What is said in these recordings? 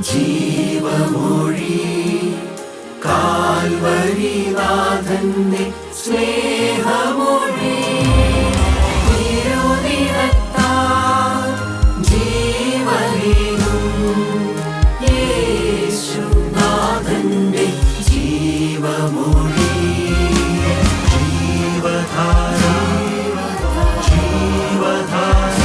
ജീവമൊഴി കാൽവരിനാഥന്റെ സ്നേഹമൊഴി തിരുനിറത്താൽ ജീവനേകും യേശുനാഥന്റെ ജീവമൊഴി ജീവധാര ജീവധാര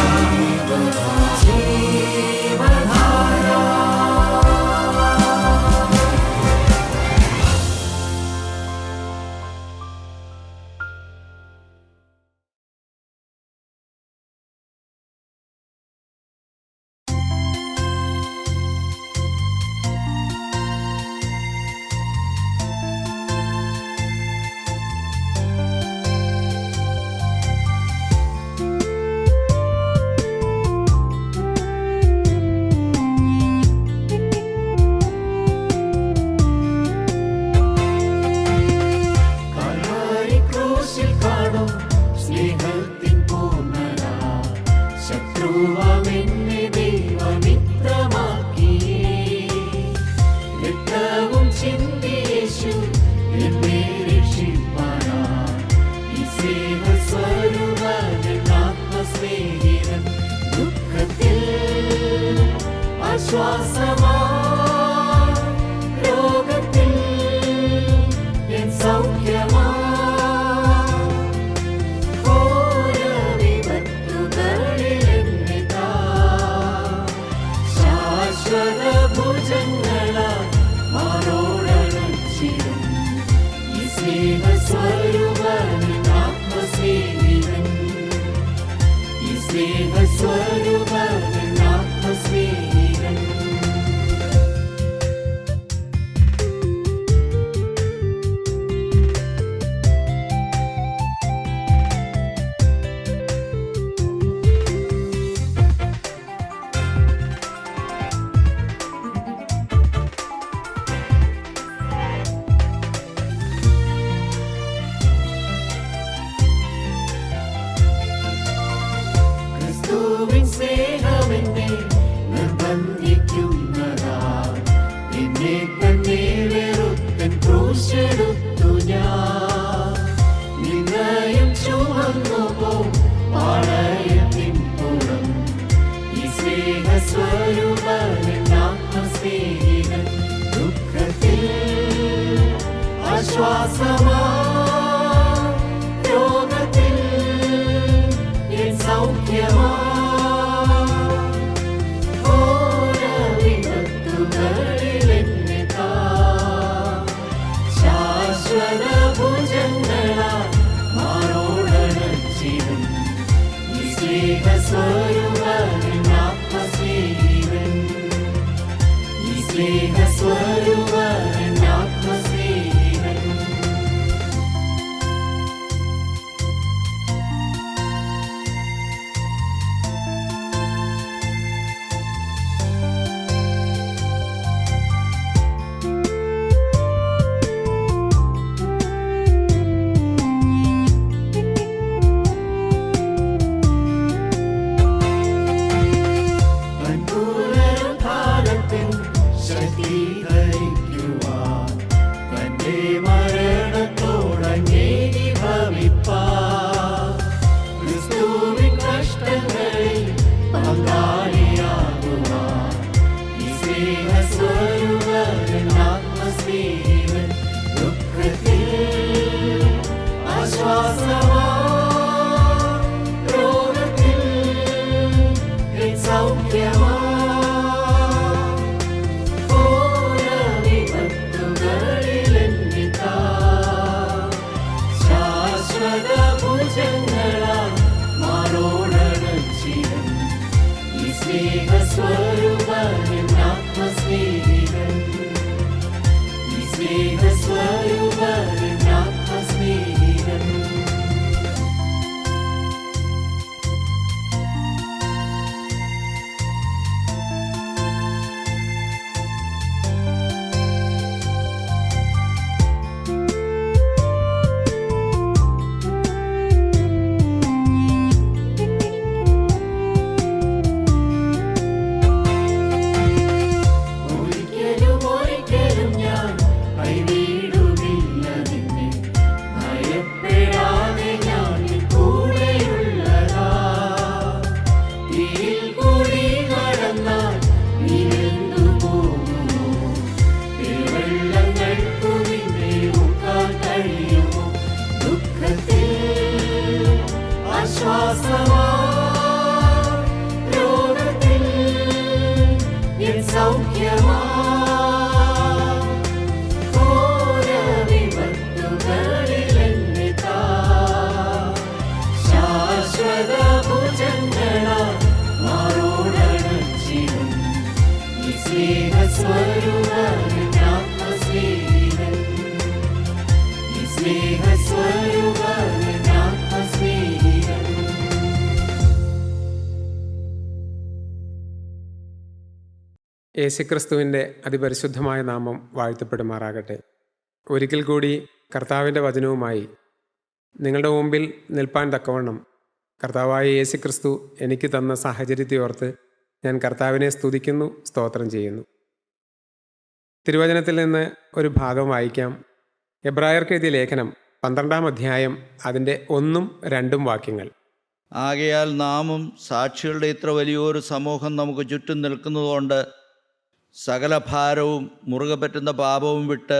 സൗഖ്യമാ ഘോര വിപത്തുകളിലെന്നിതാ ശാശ്വത ഭുജങ്ങളാൽ മാറോടണച്ചിടും ഈ സ്നേഹസ്വരൂപൻ ആത്മസ്നേഹിതൻ ഈ സ്നേഹസ്വരൂപൻ ആത്മസ്നേഹിതൻ. യേശുക്രിസ്തുവിൻ്റെ അതിപരിശുദ്ധമായ നാമം വാഴ്ത്തപ്പെടുമാറാകട്ടെ. ഒരിക്കൽ കൂടി കർത്താവിൻ്റെ വചനവുമായി നിങ്ങളുടെ മുമ്പിൽ നിൽപ്പാൻ തക്കവണ്ണം കർത്താവായ യേശുക്രിസ്തു എനിക്ക് തന്ന സാഹചര്യത്തെ ഓർത്ത് ഞാൻ കർത്താവിനെ സ്തുതിക്കുന്നു, സ്തോത്രം ചെയ്യുന്നു. തിരുവചനത്തിൽ നിന്ന് ഒരു ഭാഗം വായിക്കാം. എബ്രായർക്ക് എഴുതിയ ലേഖനം 12-ാം അധ്യായം അതിൻ്റെ 1-2 വാക്യങ്ങൾ. ആകയാൽ നാമും സാക്ഷികളുടെ ഇത്ര വലിയൊരു സമൂഹം നമുക്ക് ചുറ്റും നിൽക്കുന്നതുകൊണ്ട് സകല ഭാരവും മുറുകെ പറ്റുന്ന പാപവും വിട്ട്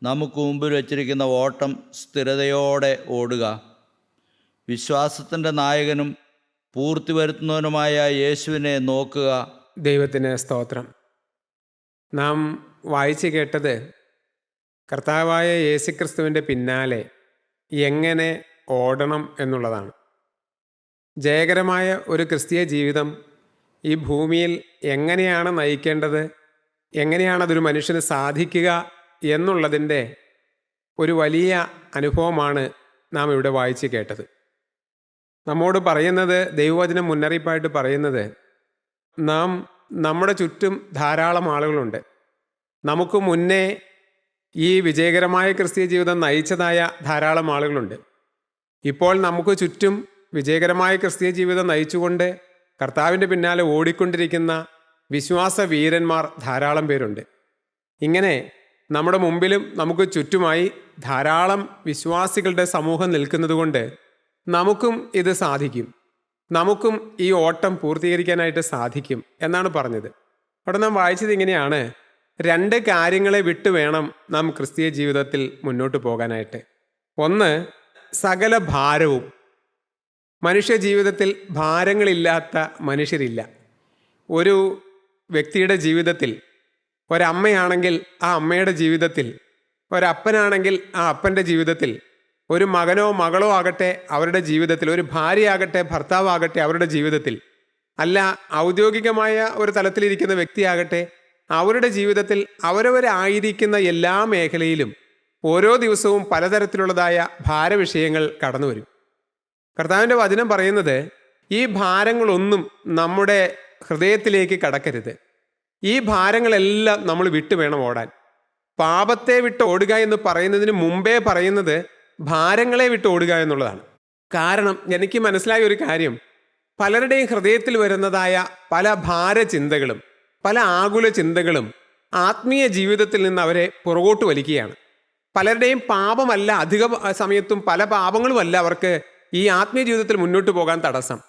നമുക്ക് മുമ്പിൽ വച്ചിരിക്കുന്ന ഓട്ടം സ്ഥിരതയോടെ ഓടുക. വിശ്വാസത്തിൻ്റെ നായകനും പൂർത്തി വരുത്തുന്നവനുമായ യേശുവിനെ നോക്കുക. ദൈവത്തിന് സ്തോത്രം. നാം വായിച്ചു കേട്ടത് കർത്താവായ യേശുക്രിസ്തുവിൻ്റെ പിന്നാലെ എങ്ങനെ ഓടണം എന്നുള്ളതാണ്. ജയകരമായ ഒരു ക്രിസ്തീയ ജീവിതം ഈ ഭൂമിയിൽ എങ്ങനെയാണ് നയിക്കേണ്ടത്, എങ്ങനെയാണതൊരു മനുഷ്യന് സാധിക്കുക എന്നുള്ളതിൻ്റെ ഒരു വലിയ അനുഭവമാണ് നാം ഇവിടെ വായിച്ച് കേട്ടത്. നമ്മോട് പറയുന്നത്, ദൈവവചനം മുന്നറിയിപ്പായിട്ട് പറയുന്നത്, നാം നമ്മുടെ ചുറ്റും ധാരാളം ആളുകളുണ്ട്. നമുക്ക് മുന്നേ ഈ വിജയകരമായ ക്രിസ്തീയ ജീവിതം നയിച്ചതായ ധാരാളം ആളുകളുണ്ട്. ഇപ്പോൾ നമുക്ക് ചുറ്റും വിജയകരമായ ക്രിസ്തീയ ജീവിതം നയിച്ചുകൊണ്ട് കർത്താവിൻ്റെ പിന്നാലെ ഓടിക്കൊണ്ടിരിക്കുന്ന വിശ്വാസ വീരന്മാർ ധാരാളം പേരുണ്ട്. ഇങ്ങനെ നമ്മുടെ മുമ്പിലും നമുക്ക് ചുറ്റുമായി ധാരാളം വിശ്വാസികളുടെ സമൂഹം നിൽക്കുന്നതുകൊണ്ട് നമുക്കും ഇത് സാധിക്കും, നമുക്കും ഈ ഓട്ടം പൂർത്തീകരിക്കാനായിട്ട് സാധിക്കും എന്നാണ് പറഞ്ഞത്. അവിടെ നാം വായിച്ചത് ഇങ്ങനെയാണ്: 2 കാര്യങ്ങളെ വിട്ടു വേണം നാം ക്രിസ്തീയ ജീവിതത്തിൽ മുന്നോട്ട് പോകാനായിട്ട്. ഒന്ന്, സകല ഭാരവും. മനുഷ്യ ജീവിതത്തിൽ ഭാരങ്ങളില്ലാത്ത മനുഷ്യരില്ല. ഒരു വ്യക്തിയുടെ ജീവിതത്തിൽ, ഒരമ്മയാണെങ്കിൽ ആ അമ്മയുടെ ജീവിതത്തിൽ, ഒരപ്പനാണെങ്കിൽ ആ അപ്പൻ്റെ ജീവിതത്തിൽ, ഒരു മകനോ മകളോ ആകട്ടെ അവരുടെ ജീവിതത്തിൽ, ഒരു ഭാര്യയാകട്ടെ ഭർത്താവാകട്ടെ അവരുടെ ജീവിതത്തിൽ, അല്ല ഔദ്യോഗികമായ ഒരു തലത്തിലിരിക്കുന്ന വ്യക്തിയാകട്ടെ അവരുടെ ജീവിതത്തിൽ, അവരവരായിരിക്കുന്ന എല്ലാ മേഖലയിലും ഓരോ ദിവസവും പലതരത്തിലുള്ളതായ ഭാരവിഷയങ്ങൾ കടന്നു വരും. കർത്താവിൻ്റെ വചനം പറയുന്നത്, ഈ ഭാരങ്ങളൊന്നും നമ്മുടെ ഹൃദയത്തിലേക്ക് കടക്കരുത്. ഈ ഭാരങ്ങളെല്ലാം നമ്മൾ വിട്ടു വേണം ഓടാൻ. പാപത്തെ വിട്ട് ഓടുക എന്ന് പറയുന്നതിന് മുമ്പേ പറയുന്നത് ഭാരങ്ങളെ വിട്ട് ഓടുക എന്നുള്ളതാണ്. കാരണം എനിക്ക് മനസ്സിലായ ഒരു കാര്യം, പലരുടെയും ഹൃദയത്തിൽ വരുന്നതായ പല ഭാരചിന്തകളും പല ആകുല ചിന്തകളും ആത്മീയ ജീവിതത്തിൽ നിന്ന് അവരെ പുറകോട്ട് വലിക്കുകയാണ്. പലരുടെയും പാപമല്ല, അധിക സമയത്തും പല പാപങ്ങളുമല്ല അവർക്ക് ഈ ആത്മീയ ജീവിതത്തിൽ മുന്നോട്ട് പോകാൻ തടസ്സം.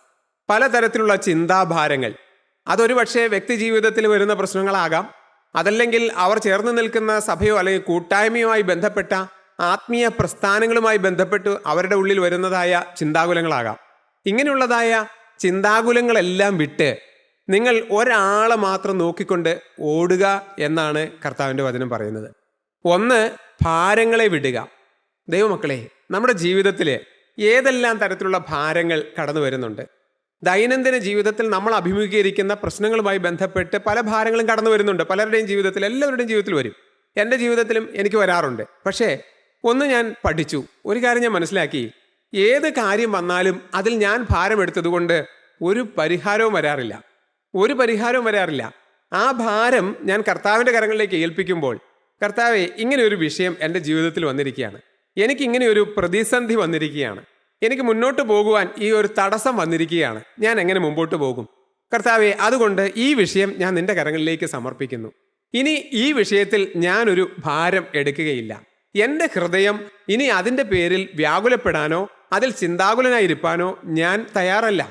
പലതരത്തിലുള്ള ചിന്താഭാരങ്ങൾ, അതൊരു പക്ഷേ വ്യക്തി ജീവിതത്തിൽ വരുന്ന പ്രശ്നങ്ങളാകാം, അതല്ലെങ്കിൽ അവർ ചേർന്ന് നിൽക്കുന്ന സഭയോ അല്ലെങ്കിൽ കൂട്ടായ്മയുമായി ബന്ധപ്പെട്ട ആത്മീയ പ്രസ്ഥാനങ്ങളുമായി ബന്ധപ്പെട്ട് അവരുടെ ഉള്ളിൽ വരുന്നതായ ചിന്താകുലങ്ങളാകാം. ഇങ്ങനെയുള്ളതായ ചിന്താകുലങ്ങളെല്ലാം വിട്ട് നിങ്ങൾ ഒരാളെ മാത്രം നോക്കിക്കൊണ്ട് ഓടുക എന്നാണ് കർത്താവിൻ്റെ വചനം പറയുന്നത്. ഒന്ന്, ഭാരങ്ങളെ വിടുക. ദൈവമക്കളെ, നമ്മുടെ ജീവിതത്തിൽ ഏതെല്ലാം തരത്തിലുള്ള ഭാരങ്ങൾ കടന്നു വരുന്നുണ്ട്. ദൈനംദിന ജീവിതത്തിൽ നമ്മൾ അഭിമുഖീകരിക്കുന്ന പ്രശ്നങ്ങളുമായി ബന്ധപ്പെട്ട് പല ഭാരങ്ങളും കടന്നു വരുന്നുണ്ട്. പലരുടെയും ജീവിതത്തിൽ, എല്ലാവരുടെയും ജീവിതത്തിൽ വരും. എൻ്റെ ജീവിതത്തിലും എനിക്ക് വരാറുണ്ട്. പക്ഷേ ഒന്ന് ഞാൻ പഠിച്ചു, ഒരു കാര്യം ഞാൻ മനസ്സിലാക്കി, ഏത് കാര്യം വന്നാലും അതിൽ ഞാൻ ഭാരമെടുത്തതുകൊണ്ട് ഒരു പരിഹാരവും വരാറില്ല. ആ ഭാരം ഞാൻ കർത്താവിൻ്റെ കരങ്ങളിലേക്ക് ഏൽപ്പിക്കുമ്പോൾ, കർത്താവെ, ഇങ്ങനെ ഒരു വിഷയം എൻ്റെ ജീവിതത്തിൽ വന്നിരിക്കുകയാണ്, എനിക്കിങ്ങനെ ഒരു പ്രതിസന്ധി വന്നിരിക്കുകയാണ്, എനിക്ക് മുന്നോട്ട് പോകുവാൻ ഈ ഒരു തടസ്സം വന്നിരിക്കുകയാണ്, ഞാൻ എങ്ങനെ മുമ്പോട്ട് പോകും? കർത്താവെ, അതുകൊണ്ട് ഈ വിഷയം ഞാൻ നിൻ്റെ കരങ്ങളിലേക്ക് സമർപ്പിക്കുന്നു. ഇനി ഈ വിഷയത്തിൽ ഞാനൊരു ഭാരം എടുക്കുകയില്ല. എൻ്റെ ഹൃദയം ഇനി അതിൻ്റെ പേരിൽ വ്യാകുലപ്പെടാനോ അതിൽ ചിന്താകുലനായിരിക്കാനോ ഞാൻ തയ്യാറല്ല.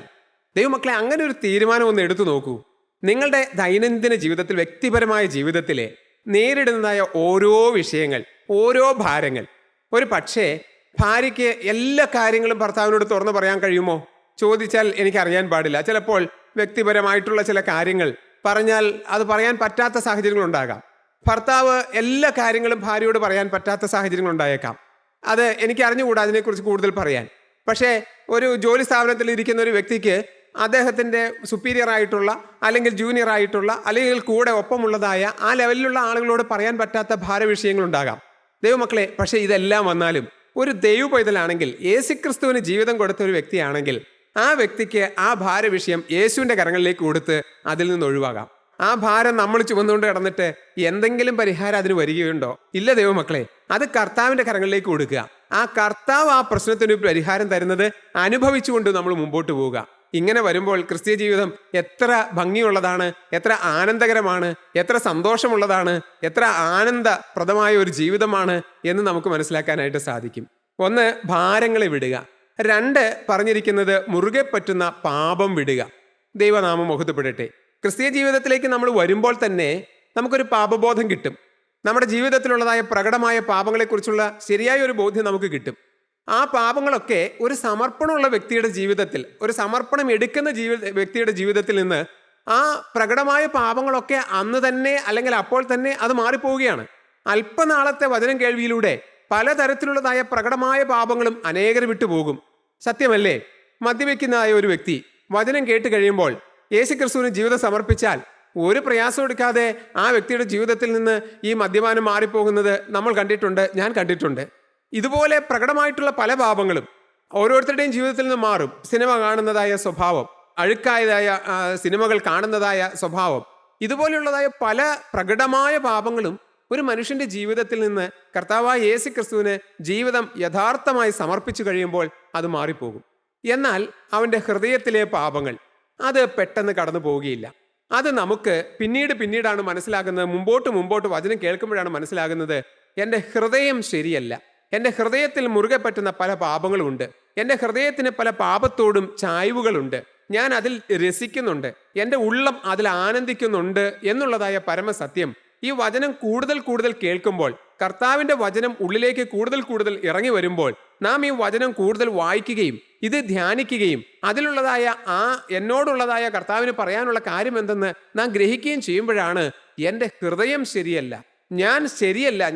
ദൈവമക്കളെ, അങ്ങനെ ഒരു തീരുമാനം ഒന്ന് എടുത്തു നോക്കൂ. നിങ്ങളുടെ ദൈനംദിന ജീവിതത്തിൽ, വ്യക്തിപരമായ ജീവിതത്തിലെ നേരിടുന്നതായ ഓരോ വിഷയങ്ങൾ, ഓരോ ഭാരങ്ങൾ, ഒരു പക്ഷേ ഭാര്യയ്ക്ക് എല്ലാ കാര്യങ്ങളും ഭർത്താവിനോട് തുറന്നു പറയാൻ കഴിയുമോ? ചോദിച്ചാൽ എനിക്കറിയാൻ പാടില്ല. ചിലപ്പോൾ വ്യക്തിപരമായിട്ടുള്ള ചില കാര്യങ്ങൾ പറഞ്ഞാൽ അത് പറയാൻ പറ്റാത്ത സാഹചര്യങ്ങളുണ്ടാകാം. ഭർത്താവ് എല്ലാ കാര്യങ്ങളും ഭാര്യയോട് പറയാൻ പറ്റാത്ത സാഹചര്യങ്ങളുണ്ടായേക്കാം. അത് എനിക്ക് അറിഞ്ഞുകൂടാ അതിനെക്കുറിച്ച് കൂടുതൽ പറയാൻ. പക്ഷേ ഒരു ജോലി സ്ഥാപനത്തിൽ ഇരിക്കുന്ന ഒരു വ്യക്തിക്ക് അദ്ദേഹത്തിൻ്റെ സുപ്പീരിയർ ആയിട്ടുള്ള അല്ലെങ്കിൽ ജൂനിയർ ആയിട്ടുള്ള അല്ലെങ്കിൽ കൂടെ ഒപ്പമുള്ളതായ ആ ലെവലിലുള്ള ആളുകളോട് പറയാൻ പറ്റാത്ത ഭാരവിഷയങ്ങളുണ്ടാകാം. ദൈവമക്കളെ, പക്ഷേ ഇതെല്ലാം വന്നാലും ഒരു ദൈവ പൈതലാണെങ്കിൽ, യേശുക്രിസ്തുവിന് ജീവിതം കൊടുത്ത ഒരു വ്യക്തിയാണെങ്കിൽ, ആ വ്യക്തിക്ക് ആ ഭാരവിഷയം യേശുവിൻ്റെ കരങ്ങളിലേക്ക് കൊടുത്ത് അതിൽ നിന്ന് ഒഴിവാകാം. ആ ഭാരം നമ്മൾ ചുമന്നുകൊണ്ട് കിടന്നിട്ട് എന്തെങ്കിലും പരിഹാരം അതിന് വരികയുണ്ടോ? ഇല്ല ദൈവമക്കളെ, അത് കർത്താവിൻ്റെ കരങ്ങളിലേക്ക് കൊടുക്കുക. ആ കർത്താവ് ആ പ്രശ്നത്തിന് പരിഹാരം തരുന്നത് അനുഭവിച്ചുകൊണ്ട് നമ്മൾ മുമ്പോട്ട് പോവുക. ഇങ്ങനെ വരുമ്പോൾ ക്രിസ്തീയ ജീവിതം എത്ര ഭംഗിയുള്ളതാണ്, എത്ര ആനന്ദകരമാണ്, എത്ര സന്തോഷമുള്ളതാണ്, എത്ര ആനന്ദപ്രദമായ ഒരു ജീവിതമാണ് എന്ന് നമുക്ക് മനസ്സിലാക്കാനായിട്ട് സാധിക്കും. 1, ഭാരങ്ങളെ വിടുക. 2, പറഞ്ഞിരിക്കുന്നത് മുറുകെ പറ്റുന്ന പാപം വിടുക. ദൈവനാമം മഹത്വപ്പെടട്ടെ. ക്രിസ്തീയ ജീവിതത്തിലേക്ക് നമ്മൾ വരുമ്പോൾ തന്നെ നമുക്കൊരു പാപബോധം കിട്ടും. നമ്മുടെ ജീവിതത്തിലുള്ളതായ പ്രകടമായ പാപങ്ങളെക്കുറിച്ചുള്ള ശരിയായ ഒരു ബോധ്യം നമുക്ക് കിട്ടും. ആ പാപങ്ങളൊക്കെ ഒരു സമർപ്പണമുള്ള വ്യക്തിയുടെ ജീവിതത്തിൽ, ഒരു സമർപ്പണം എടുക്കുന്ന വ്യക്തിയുടെ ജീവിതത്തിൽ നിന്ന് ആ പ്രകടമായ പാപങ്ങളൊക്കെ അന്ന് തന്നെ അല്ലെങ്കിൽ അപ്പോൾ തന്നെ അത് മാറിപ്പോവുകയാണ്. അല്പനാളത്തെ വചനം കേൾവിയിലൂടെ പലതരത്തിലുള്ളതായ പ്രകടമായ പാപങ്ങളും അനേകർ വിട്ടുപോകും. സത്യമല്ലേ? മദ്യപിക്കുന്നതായ ഒരു വ്യക്തി വചനം കേട്ട് കഴിയുമ്പോൾ യേശുക്രിസ്തുവിന് ജീവിതം സമർപ്പിച്ചാൽ ഒരു പ്രയാസം എടുക്കാതെ ആ വ്യക്തിയുടെ ജീവിതത്തിൽ നിന്ന് ഈ മദ്യപാനം മാറിപ്പോകുന്നത് നമ്മൾ കണ്ടിട്ടുണ്ട്, ഞാൻ കണ്ടിട്ടുണ്ട്. ഇതുപോലെ പ്രകടമായിട്ടുള്ള പല പാപങ്ങളും ഓരോരുത്തരുടെയും ജീവിതത്തിൽ നിന്ന് മാറും. സിനിമ കാണുന്നതായ സ്വഭാവം, അഴുക്കായതായ സിനിമകൾ കാണുന്നതായ സ്വഭാവം, ഇതുപോലെയുള്ളതായ പല പ്രകടമായ പാപങ്ങളും ഒരു മനുഷ്യന്റെ ജീവിതത്തിൽ നിന്ന് കർത്താവായ യേശുക്രിസ്തുവിന് ജീവിതം യഥാർത്ഥമായി സമർപ്പിച്ചു കഴിയുമ്പോൾ അത് മാറിപ്പോകും. എന്നാൽ അവൻ്റെ ഹൃദയത്തിലെ പാപങ്ങൾ അത് പെട്ടെന്ന് കടന്നു പോവുകയില്ല. അത് നമുക്ക് പിന്നീടാണ് മനസ്സിലാകുന്നത്. മുമ്പോട്ട് വചനം കേൾക്കുമ്പോഴാണ് മനസ്സിലാകുന്നത്, എൻ്റെ ഹൃദയം ശരിയല്ല, എൻ്റെ ഹൃദയത്തിൽ മുറുകെ പറ്റുന്ന പല പാപങ്ങളുമുണ്ട്, എൻ്റെ ഹൃദയത്തിന് പല പാപത്തോടും ചായ്വുകളുണ്ട്, ഞാൻ അതിൽ രസിക്കുന്നുണ്ട്, എൻ്റെ ഉള്ളം അതിൽ ആനന്ദിക്കുന്നുണ്ട് എന്നുള്ളതായ പരമസത്യം ഈ വചനം കൂടുതൽ കേൾക്കുമ്പോൾ, കർത്താവിൻ്റെ വചനം ഉള്ളിലേക്ക് കൂടുതൽ ഇറങ്ങി വരുമ്പോൾ, നാം ഈ വചനം കൂടുതൽ വായിക്കുകയും ഇത് ധ്യാനിക്കുകയും അതിലുള്ളതായ എന്നോടുള്ളതായ കർത്താവിന് പറയാനുള്ള കാര്യം എന്തെന്ന് നാം ഗ്രഹിക്കുകയും ചെയ്യുമ്പോഴാണ് എൻ്റെ ഹൃദയം ശരിയല്ല,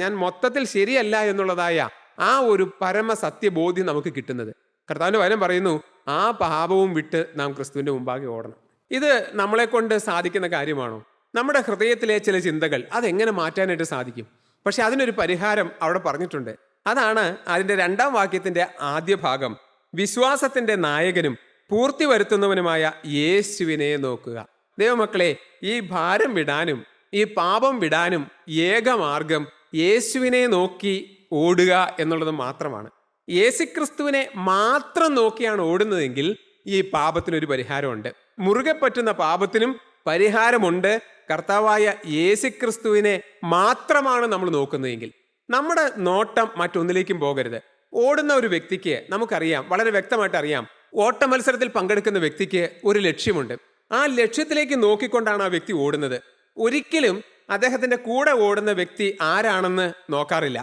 ഞാൻ മൊത്തത്തിൽ ശരിയല്ല എന്നുള്ളതായ ആ ഒരു പരമസത്യബോധ്യം നമുക്ക് കിട്ടുന്നത്. കർത്താവിൻ്റെ വചനം പറയുന്നു, ആ പാപവും വിട്ട് നാം ക്രിസ്തുവിൻ്റെ മുമ്പാകെ ഓടണം. ഇത് നമ്മളെ കൊണ്ട് സാധിക്കുന്ന കാര്യമാണോ? നമ്മുടെ ഹൃദയത്തിലെ ചില ചിന്തകൾ അതെങ്ങനെ മാറ്റാനായിട്ട് സാധിക്കും? പക്ഷെ അതിനൊരു പരിഹാരം അവിടെ പറഞ്ഞിട്ടുണ്ട്. അതാണ് അതിൻ്റെ 2-ാം വാക്യത്തിൻ്റെ ആദ്യ ഭാഗം. വിശ്വാസത്തിൻ്റെ നായകനും പൂർത്തി വരുത്തുന്നവനുമായ യേശുവിനെ നോക്കുക. ദൈവമക്കളെ, ഈ ഭാരം വിടാനും ഈ പാപം വിടാനും ഏകമാർഗം യേശുവിനെ നോക്കി ഓടുക എന്നുള്ളത് മാത്രമാണ്. യേശുക്രിസ്തുവിനെ മാത്രം നോക്കിയാണ് ഓടുന്നതെങ്കിൽ ഈ പാപത്തിനൊരു പരിഹാരമുണ്ട്. മുറുകെ പറ്റുന്ന പാപത്തിനും പരിഹാരമുണ്ട്. കർത്താവായ യേശുക്രിസ്തുവിനെ മാത്രമാണ് നമ്മൾ നോക്കുന്നതെങ്കിൽ നമ്മുടെ നോട്ടം മറ്റൊന്നിലേക്കും പോകരുത്. ഓടുന്ന ഒരു വ്യക്തിക്ക് നമുക്കറിയാം, വളരെ വ്യക്തമായിട്ട് അറിയാം, ഓട്ട മത്സരത്തിൽ പങ്കെടുക്കുന്ന വ്യക്തിക്ക് ഒരു ലക്ഷ്യമുണ്ട്. ആ ലക്ഷ്യത്തിലേക്ക് നോക്കിക്കൊണ്ടാണ് ആ വ്യക്തി ഓടുന്നത്. ഒരിക്കലും അദ്ദേഹത്തിൻ്റെ കൂടെ ഓടുന്ന വ്യക്തി ആരാണെന്ന് നോക്കാറില്ല.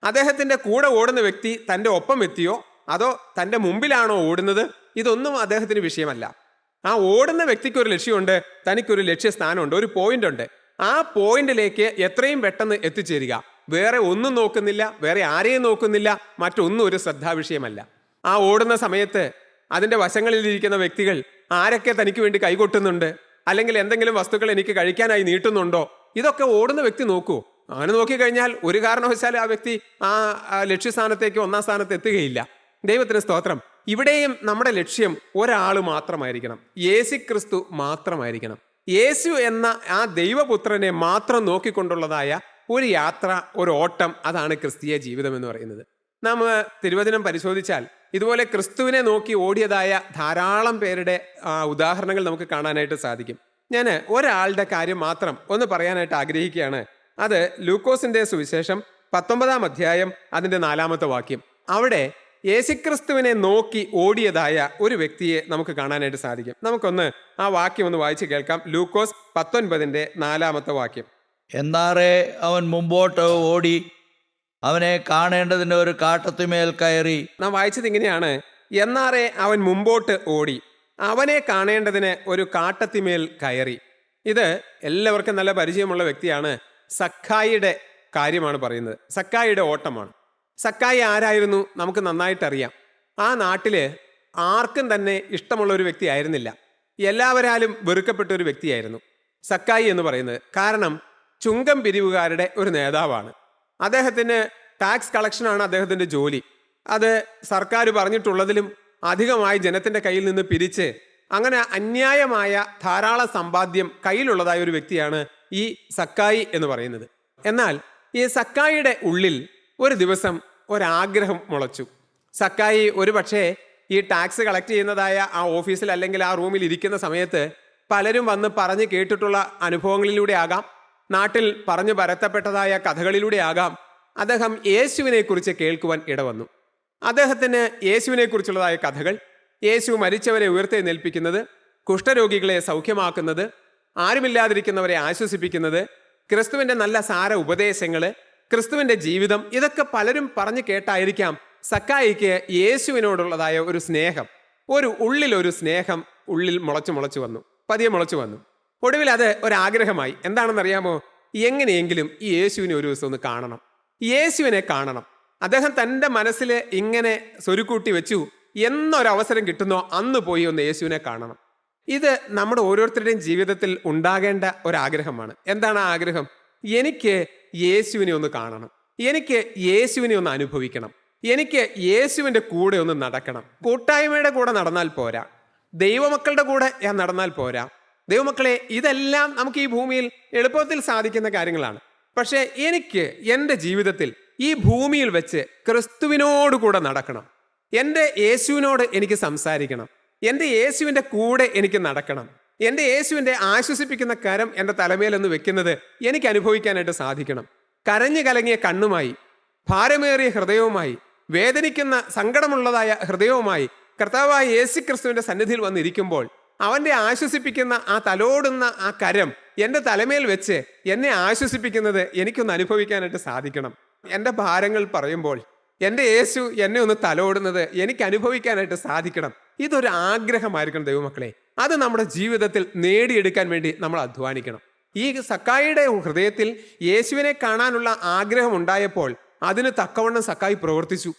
അദ്ദേഹത്തിൻ്റെ കൂടെ ഓടുന്ന വ്യക്തി തൻ്റെ ഒപ്പം എത്തിയോ അതോ തൻ്റെ മുമ്പിലാണോ ഓടുന്നത്, ഇതൊന്നും അദ്ദേഹത്തിന് വിഷയമല്ല. ആ ഓടുന്ന വ്യക്തിക്ക് ഒരു ലക്ഷ്യമുണ്ട്, തനിക്കൊരു ലക്ഷ്യസ്ഥാനമുണ്ട്, ഒരു പോയിന്റ് ഉണ്ട്. ആ പോയിന്റിലേക്ക് എത്രയും പെട്ടെന്ന് എത്തിച്ചേരുക. വേറെ ഒന്നും നോക്കുന്നില്ല, വേറെ ആരെയും നോക്കുന്നില്ല, മറ്റൊന്നും ഒരു ശ്രദ്ധാവിഷയമല്ല. ആ ഓടുന്ന സമയത്ത് അതിൻ്റെ വശങ്ങളിലിരിക്കുന്ന വ്യക്തികൾ ആരൊക്കെ തനിക്ക് വേണ്ടി കൈകൊട്ടുന്നുണ്ട്, അല്ലെങ്കിൽ എന്തെങ്കിലും വസ്തുക്കൾ എനിക്ക് കഴിക്കാനായി നീട്ടുന്നുണ്ടോ, ഇതൊക്കെ ഓടുന്ന വ്യക്തി നോക്കൂ. അങ്ങനെ നോക്കിക്കഴിഞ്ഞാൽ ഒരു കാരണവശാലും ആ വ്യക്തി ആ ലക്ഷ്യസ്ഥാനത്തേക്ക് 1-ാം സ്ഥാനത്ത് എത്തുകയില്ല. ദൈവത്തിന് സ്തോത്രം. ഇവിടെയും നമ്മുടെ ലക്ഷ്യം ഒരാൾ മാത്രമായിരിക്കണം, യേശുക്രിസ്തു മാത്രമായിരിക്കണം. യേശു എന്ന ആ ദൈവപുത്രനെ മാത്രം നോക്കിക്കൊണ്ടുള്ളതായ ഒരു യാത്ര, ഒരു ഓട്ടം, അതാണ് ക്രിസ്തീയ ജീവിതം എന്ന് പറയുന്നത്. നാം തിരുവചനം പരിശോധിച്ചാൽ ഇതുപോലെ ക്രിസ്തുവിനെ നോക്കി ഓടിയതായ ധാരാളം പേരുടെ ഉദാഹരണങ്ങൾ നമുക്ക് കാണാനായിട്ട് സാധിക്കും. ഞാൻ ഒരാളുടെ കാര്യം മാത്രം ഒന്ന് പറയാനായിട്ട് ആഗ്രഹിക്കുകയാണ്. അത് ലൂക്കോസിന്റെ സുവിശേഷം 19-ാം അധ്യായം അതിൻ്റെ 4-ാമത്തെ വാക്യം. അവിടെ യേശുക്രിസ്തുവിനെ നോക്കി ഓടിയതായ ഒരു വ്യക്തിയെ നമുക്ക് കാണാനായിട്ട് സാധിക്കും. നമുക്കൊന്ന് ആ വാക്യം ഒന്ന് വായിച്ച് കേൾക്കാം. ലൂക്കോസ് 19-ന്റെ 4-ാമത്തെ വാക്യം. എന്നാറേ അവൻ മുമ്പോട്ട് ഓടി അവനെ കാണേണ്ടതിന് ഒരു കാട്ടത്തിമേൽ കയറി. നാം വായിച്ചത് ഇങ്ങനെയാണ്, എന്നാറേ അവൻ മുമ്പോട്ട് ഓടി അവനെ കാണേണ്ടതിന് ഒരു കാട്ടത്തിമേൽ കയറി. ഇത് എല്ലാവർക്കും നല്ല പരിചയമുള്ള വ്യക്തിയാണ്. സക്കായിയുടെ കാര്യമാണ് പറയുന്നത്. സക്കായിയുടെ ഓട്ടമാണ്. സക്കായി ആരായിരുന്നു നമുക്ക് നന്നായിട്ടറിയാം. ആ നാട്ടില് ആർക്കും തന്നെ ഇഷ്ടമുള്ള ഒരു വ്യക്തി ആയിരുന്നില്ല. എല്ലാവരാലും വെറുക്കപ്പെട്ട ഒരു വ്യക്തിയായിരുന്നു സക്കായി എന്ന് പറയുന്നത്. കാരണം ചുങ്കം പിരിവുകാരുടെ ഒരു നേതാവാണ്. അദ്ദേഹത്തിന് ടാക്സ് കളക്ഷനാണ് അദ്ദേഹത്തിൻ്റെ ജോലി. അത് സർക്കാർ പറഞ്ഞിട്ടുള്ളതിലും അധികമായി ജനത്തിൻ്റെ കയ്യിൽ നിന്ന് പിരിച്ച് അങ്ങനെ അന്യായമായ ധാരാളം സമ്പാദ്യം കയ്യിലുള്ളതായ ഒരു വ്യക്തിയാണ് ഈ സക്കായി എന്ന് പറയുന്നത്. എന്നാൽ ഈ സക്കായിയുടെ ഉള്ളിൽ ഒരു ദിവസം ഒരാഗ്രഹം മുളച്ചു. സക്കായി ഒരു പക്ഷേ ഈ ടാക്സ് കളക്ട് ചെയ്യുന്നതായ ആ ഓഫീസിൽ അല്ലെങ്കിൽ ആ റൂമിൽ ഇരിക്കുന്ന സമയത്ത് പലരും വന്ന് പറഞ്ഞ് കേട്ടിട്ടുള്ള അനുഭവങ്ങളിലൂടെ ആകാം, നാട്ടിൽ പറഞ്ഞു പരത്തപ്പെട്ടതായ കഥകളിലൂടെ ആകാം, അദ്ദേഹം യേശുവിനെ കുറിച്ച് കേൾക്കുവാൻ ഇടവന്നു. അദ്ദേഹത്തിന് യേശുവിനെ കുറിച്ചുള്ളതായ കഥകൾ, യേശു മരിച്ചവരെ ഉയർത്തെഴുന്നേൽപ്പിക്കുന്നത്, കുഷ്ഠരോഗികളെ സൗഖ്യമാക്കുന്നത്, ആരുമില്ലാതിരിക്കുന്നവരെ ആശ്വസിപ്പിക്കുന്നത്, ക്രിസ്തുവിൻ്റെ നല്ല സാര ഉപദേശങ്ങൾ, ക്രിസ്തുവിൻ്റെ ജീവിതം, ഇതൊക്കെ പലരും പറഞ്ഞു കേട്ടായിരിക്കാം സക്കായിക്ക് യേശുവിനോടുള്ളതായ ഒരു സ്നേഹം, ഉള്ളിലൊരു സ്നേഹം ഉള്ളിൽ മുളച്ചു വന്നു, പതിയെ മുളച്ചു വന്നു. ഒടുവിൽ അത് ഒരാഗ്രഹമായി. എന്താണെന്നറിയാമോ? എങ്ങനെയെങ്കിലും ഈ യേശുവിനെ ഒരു ദിവസം ഒന്ന് കാണണം, യേശുവിനെ കാണണം. അദ്ദേഹം തൻ്റെ മനസ്സിൽ ഇങ്ങനെ സ്വരുക്കൂട്ടി വെച്ചു, എന്നൊരവസരം കിട്ടുന്നോ അന്ന് പോയി ഒന്ന് യേശുവിനെ കാണണം. ഇത് നമ്മുടെ ഓരോരുത്തരുടെയും ജീവിതത്തിൽ ഉണ്ടാകേണ്ട ഒരാഗ്രഹമാണ്. എന്താണ് ആ ആഗ്രഹം? എനിക്ക് യേശുവിനെ ഒന്ന് കാണണം, എനിക്ക് യേശുവിനെ ഒന്ന് അനുഭവിക്കണം, എനിക്ക് യേശുവിൻ്റെ കൂടെ ഒന്ന് നടക്കണം. കൂട്ടായ്മയുടെ കൂടെ നടന്നാൽ പോരാ, ദൈവമക്കളുടെ കൂടെ നടന്നാൽ പോരാ. ദൈവമക്കളെ, ഇതെല്ലാം നമുക്ക് ഈ ഭൂമിയിൽ എളുപ്പത്തിൽ സാധിക്കുന്ന കാര്യങ്ങളാണ്. പക്ഷേ എനിക്ക് എൻ്റെ ജീവിതത്തിൽ ഈ ഭൂമിയിൽ വെച്ച് ക്രിസ്തുവിനോട് നടക്കണം, എൻ്റെ യേശുവിനോട് എനിക്ക് സംസാരിക്കണം, എൻ്റെ യേശുവിൻ്റെ കൂടെ എനിക്ക് നടക്കണം, എൻ്റെ യേശുവിൻ്റെ ആശ്വസിപ്പിക്കുന്ന കരം എൻ്റെ തലമേലൊന്ന് വെക്കുന്നത് എനിക്ക് അനുഭവിക്കാനായിട്ട് സാധിക്കണം. കരഞ്ഞു കലങ്ങിയ കണ്ണുമായി, ഭാരമേറിയ ഹൃദയവുമായി, വേദനിക്കുന്ന സങ്കടമുള്ളതായ ഹൃദയവുമായി കർത്താവായ യേശു ക്രിസ്തുവിൻ്റെ സന്നിധിയിൽ വന്നിരിക്കുമ്പോൾ അവൻ്റെ ആശ്വസിപ്പിക്കുന്ന ആ തലോടുന്ന ആ കരം എൻ്റെ തലമേൽ വെച്ച് എന്നെ ആശ്വസിപ്പിക്കുന്നത് എനിക്കൊന്ന് അനുഭവിക്കാനായിട്ട് സാധിക്കണം. എൻ്റെ ഭാരങ്ങൾ പറയുമ്പോൾ എൻ്റെ യേശു എന്നെ ഒന്ന് തലോടുന്നത് എനിക്ക് അനുഭവിക്കാനായിട്ട് സാധിക്കണം. ഇതൊരു ആഗ്രഹമായിരിക്കണം ദൈവമക്കളെ. അത് നമ്മുടെ ജീവിതത്തിൽ നേടിയെടുക്കാൻ വേണ്ടി നമ്മൾ അധ്വാനിക്കണം. ഈ സക്കായിയുടെ ഹൃദയത്തിൽ യേശുവിനെ കാണാനുള്ള ആഗ്രഹം ഉണ്ടായപ്പോൾ അതിന് തക്കവണ്ണം സക്കായി പ്രവർത്തിച്ചു.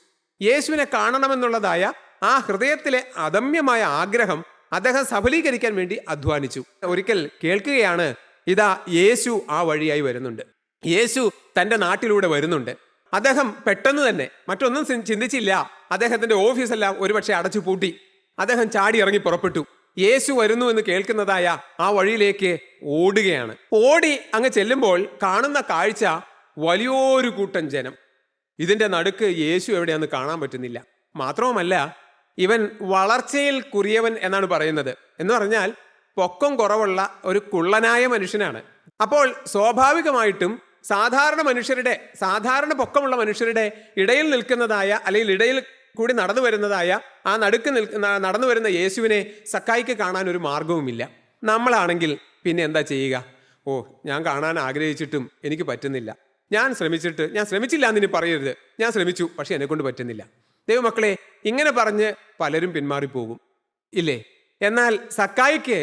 യേശുവിനെ കാണണമെന്നുള്ളതായ ആ ഹൃദയത്തിലെ അദമ്യമായ ആഗ്രഹം അദ്ദേഹം സഫലീകരിക്കാൻ വേണ്ടി അധ്വാനിച്ചു. ഒരിക്കൽ കേൾക്കുകയാണ്, ഇതാ യേശു ആ വഴിയായി വരുന്നുണ്ട്, യേശു തൻ്റെ നാട്ടിലൂടെ വരുന്നുണ്ട്. അദ്ദേഹം പെട്ടെന്ന് തന്നെ മറ്റൊന്നും ചിന്തിച്ചില്ല. അദ്ദേഹത്തിൻ്റെ ഓഫീസെല്ലാം ഒരുപക്ഷെ അടച്ചു പൂട്ടി. അദ്ദേഹം ചാടി ഇറങ്ങി പുറപ്പെട്ടു. യേശു വരുന്നു എന്ന് കേൾക്കുന്നതായ ആ വഴിയിലേക്ക് ഓടുകയാണ്. ഓടി അങ്ങ് ചെല്ലുമ്പോൾ കാണുന്ന കാഴ്ച വലിയൊരു കൂട്ടം ജനം. ഇതിൻ്റെ നടുക്ക് യേശു എവിടെയാന്ന് കാണാൻ പറ്റുന്നില്ല. മാത്രവുമല്ല, ഇവൻ വളർച്ചയിൽ കുറിയവൻ എന്നാണ് പറയുന്നത്. എന്ന് പറഞ്ഞാൽ പൊക്കം കുറവുള്ള ഒരു കുള്ളനായ മനുഷ്യനാണ്. അപ്പോൾ സ്വാഭാവികമായിട്ടും സാധാരണ പൊക്കമുള്ള മനുഷ്യരുടെ ഇടയിൽ നിൽക്കുന്നതായ, അല്ലെങ്കിൽ ഇടയിൽ കൂടി നടന്നു വരുന്നതായ ആ നടന്നു വരുന്ന യേശുവിനെ സക്കായിക്ക് കാണാൻ ഒരു മാർഗവുമില്ല. നമ്മളാണെങ്കിൽ പിന്നെ എന്താ ചെയ്യുക? ഞാൻ കാണാൻ ആഗ്രഹിച്ചിട്ടും എനിക്ക് പറ്റുന്നില്ല, ഞാൻ ശ്രമിച്ചില്ല എന്നിനി പറയരുത്, ഞാൻ ശ്രമിച്ചു പക്ഷെ എന്നെക്കൊണ്ട് പറ്റുന്നില്ല. ദൈവമക്കളെ, ഇങ്ങനെ പറഞ്ഞ് പലരും പിന്മാറിപ്പോകും, ഇല്ലേ? എന്നാൽ സക്കായിക്ക്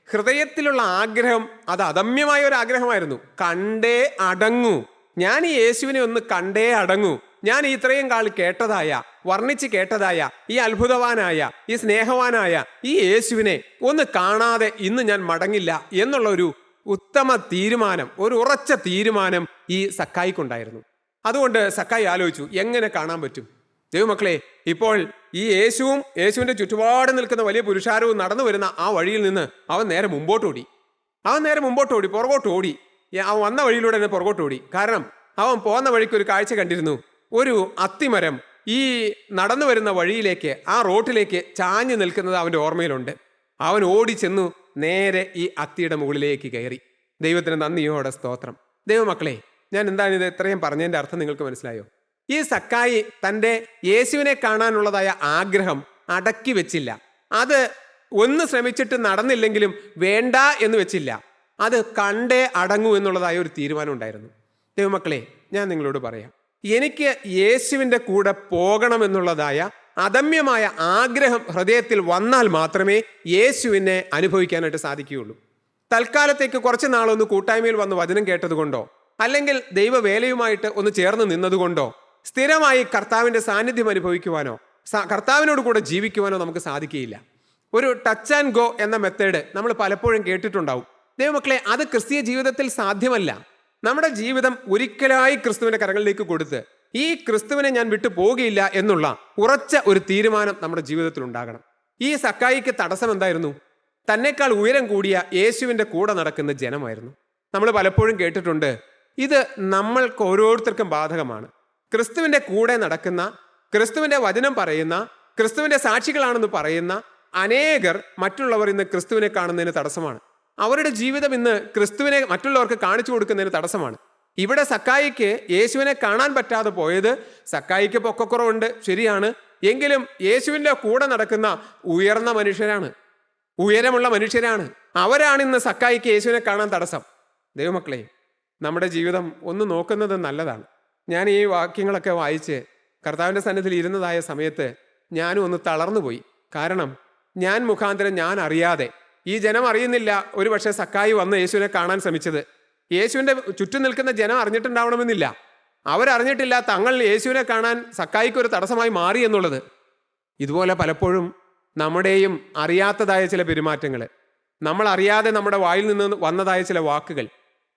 ഹൃദയത്തിലുള്ള ആഗ്രഹം അത് അദമ്യമായ ഒരു ആഗ്രഹമായിരുന്നു. കണ്ടേ അടങ്ങൂ, ഞാൻ ഈ യേശുവിനെ ഒന്ന് കണ്ടേ അടങ്ങൂ. ഞാൻ ഇത്രയും കാൾ കേട്ടതായ, വർണ്ണിച്ച് കേട്ടതായ ഈ അത്ഭുതവാനായ, ഈ സ്നേഹവാനായ ഈ യേശുവിനെ ഒന്ന് കാണാതെ ഇന്ന് ഞാൻ മടങ്ങില്ല എന്നുള്ള ഒരു ഉത്തമ തീരുമാനം, ഒരു ഉറച്ച തീരുമാനം ഈ സക്കായിക്കുണ്ടായിരുന്നു. അതുകൊണ്ട് സക്കായി ആലോചിച്ചു, എങ്ങനെ കാണാൻ പറ്റും? ദൈവമക്കളെ, ഇപ്പോൾ ഈ യേശുവിൻ്റെ ചുറ്റുപാട് നിൽക്കുന്ന വലിയ പുരുഷാരവും നടന്നു വരുന്ന ആ വഴിയിൽ നിന്ന് അവൻ നേരെ മുമ്പോട്ടോടി, പുറകോട്ടോടി. അവൻ വന്ന വഴിയിലൂടെ തന്നെ പുറകോട്ടോടി. കാരണം അവൻ പോകുന്ന വഴിക്ക് ഒരു കാഴ്ച കണ്ടിരുന്നു. ഒരു അത്തിമരം ഈ നടന്നു വരുന്ന വഴിയിലേക്ക്, ആ റോട്ടിലേക്ക് ചാഞ്ഞു നിൽക്കുന്നത് അവൻ്റെ ഓർമ്മയിലുണ്ട്. അവൻ ഓടി ചെന്നു നേരെ ഈ അത്തിയുടെ മുകളിലേക്ക് കയറി. ദൈവത്തിന് നന്ദിയോടെ സ്തോത്രം. ദൈവമക്കളെ, ഞാൻ എന്താണ് ഇത് ഇത്രയും പറഞ്ഞതിൻ്റെ അർത്ഥം നിങ്ങൾക്ക് മനസ്സിലായോ? ഈ സക്കായി തൻ്റെ യേശുവിനെ കാണാനുള്ളതായ ആഗ്രഹം അടക്കി വെച്ചില്ല. അത് ഒന്ന് ശ്രമിച്ചിട്ട് നടന്നില്ലെങ്കിലും വേണ്ട എന്ന് വെച്ചില്ല. അത് കണ്ടേ അടങ്ങൂ എന്നുള്ളതായ ഒരു തീരുമാനം ഉണ്ടായിരുന്നു. ദൈവമക്കളെ, ഞാൻ നിങ്ങളോട് പറയാം, എനിക്ക് യേശുവിൻ്റെ കൂടെ പോകണമെന്നുള്ളതായ അദമ്യമായ ആഗ്രഹം ഹൃദയത്തിൽ വന്നാൽ മാത്രമേ യേശുവിനെ അനുഭവിക്കാനായിട്ട് സാധിക്കുകയുള്ളൂ. തൽക്കാലത്തേക്ക് കുറച്ച് നാളൊന്ന് കൂട്ടായ്മയിൽ വന്ന് വചനം കേട്ടതുകൊണ്ടോ അല്ലെങ്കിൽ ദൈവവേലയുമായിട്ട് ഒന്ന് ചേർന്ന് നിന്നതുകൊണ്ടോ സ്ഥിരമായി കർത്താവിൻ്റെ സാന്നിധ്യം അനുഭവിക്കുവാനോ കർത്താവിനോട് കൂടെ ജീവിക്കുവാനോ നമുക്ക് സാധിക്കുകയില്ല. ഒരു ടച്ച് ആൻഡ് ഗോ എന്ന മെത്തേഡ് നമ്മൾ പലപ്പോഴും കേട്ടിട്ടുണ്ടാവും. ദൈവമക്കളെ, അത് ക്രിസ്തീയ ജീവിതത്തിൽ സാധ്യമല്ല. നമ്മുടെ ജീവിതം ഒരിക്കലായി ക്രിസ്തുവിൻ്റെ കരങ്ങളിലേക്ക് കൊടുത്ത് ഈ ക്രിസ്തുവിനെ ഞാൻ വിട്ടു പോകുകയില്ല എന്നുള്ള ഉറച്ച ഒരു തീരുമാനം നമ്മുടെ ജീവിതത്തിൽ ഉണ്ടാകണം. ഈ സക്കായിക്ക് തടസ്സം എന്തായിരുന്നു? തന്നെക്കാൾ ഉയരം കൂടിയ യേശുവിൻ്റെ കൂടെ നടക്കുന്ന ജനമായിരുന്നു. നമ്മൾ പലപ്പോഴും കേട്ടിട്ടുണ്ട്, ഇത് നമ്മൾക്ക് ഓരോരുത്തർക്കും ബാധകമാണ്. ക്രിസ്തുവിൻ്റെ കൂടെ നടക്കുന്ന, ക്രിസ്തുവിൻ്റെ വചനം പറയുന്ന, ക്രിസ്തുവിൻ്റെ സാക്ഷികളാണെന്ന് പറയുന്ന അനേകർ മറ്റുള്ളവർ ഇന്ന് ക്രിസ്തുവിനെ കാണുന്നതിന് തടസ്സമാണ്. അവരുടെ ജീവിതം ഇന്ന് ക്രിസ്തുവിനെ മറ്റുള്ളവർക്ക് കാണിച്ചു കൊടുക്കുന്നതിന് തടസ്സമാണ്. ഇവിടെ സക്കായിക്ക് യേശുവിനെ കാണാൻ പറ്റാതെ പോയത്, സക്കായിക്ക് പൊക്കക്കുറവുണ്ട് ശരിയാണ്, എങ്കിലും യേശുവിൻ്റെ കൂടെ നടക്കുന്ന ഉയർന്ന മനുഷ്യരാണ്, ഉയരമുള്ള മനുഷ്യരാണ്. അവരാണ് ഇന്ന് സക്കായിക്ക് യേശുവിനെ കാണാൻ തടസ്സം. ദൈവമക്കളെ, നമ്മുടെ ജീവിതം ഒന്ന് നോക്കുന്നത് നല്ലതാണ്. ഞാൻ ഈ വാക്യങ്ങളൊക്കെ വായിച്ച് കർത്താവിൻ്റെ സന്നിധിയിൽ ഇരുന്നതായ സമയത്ത് ഞാനും ഒന്ന് തളർന്നുപോയി. കാരണം ഞാൻ മുഖാന്തരം ഞാൻ അറിയാതെ, ഈ ജനം അറിയുന്നില്ല ഒരു പക്ഷേ സക്കായി വന്ന് യേശുവിനെ കാണാൻ ശ്രമിച്ചത്. യേശുവിൻ്റെ ചുറ്റും നിൽക്കുന്ന ജനം അറിഞ്ഞിട്ടുണ്ടാവണമെന്നില്ല. അവരറിഞ്ഞിട്ടില്ല തങ്ങൾ യേശുവിനെ കാണാൻ സക്കായിക്ക് ഒരു തടസ്സമായി മാറി എന്നുള്ളത്. ഇതുപോലെ പലപ്പോഴും നമ്മുടെയും അറിയാത്തതായ ചില പെരുമാറ്റങ്ങൾ, നമ്മൾ അറിയാതെ നമ്മുടെ വായിൽ നിന്ന് വന്നതായ ചില വാക്കുകൾ,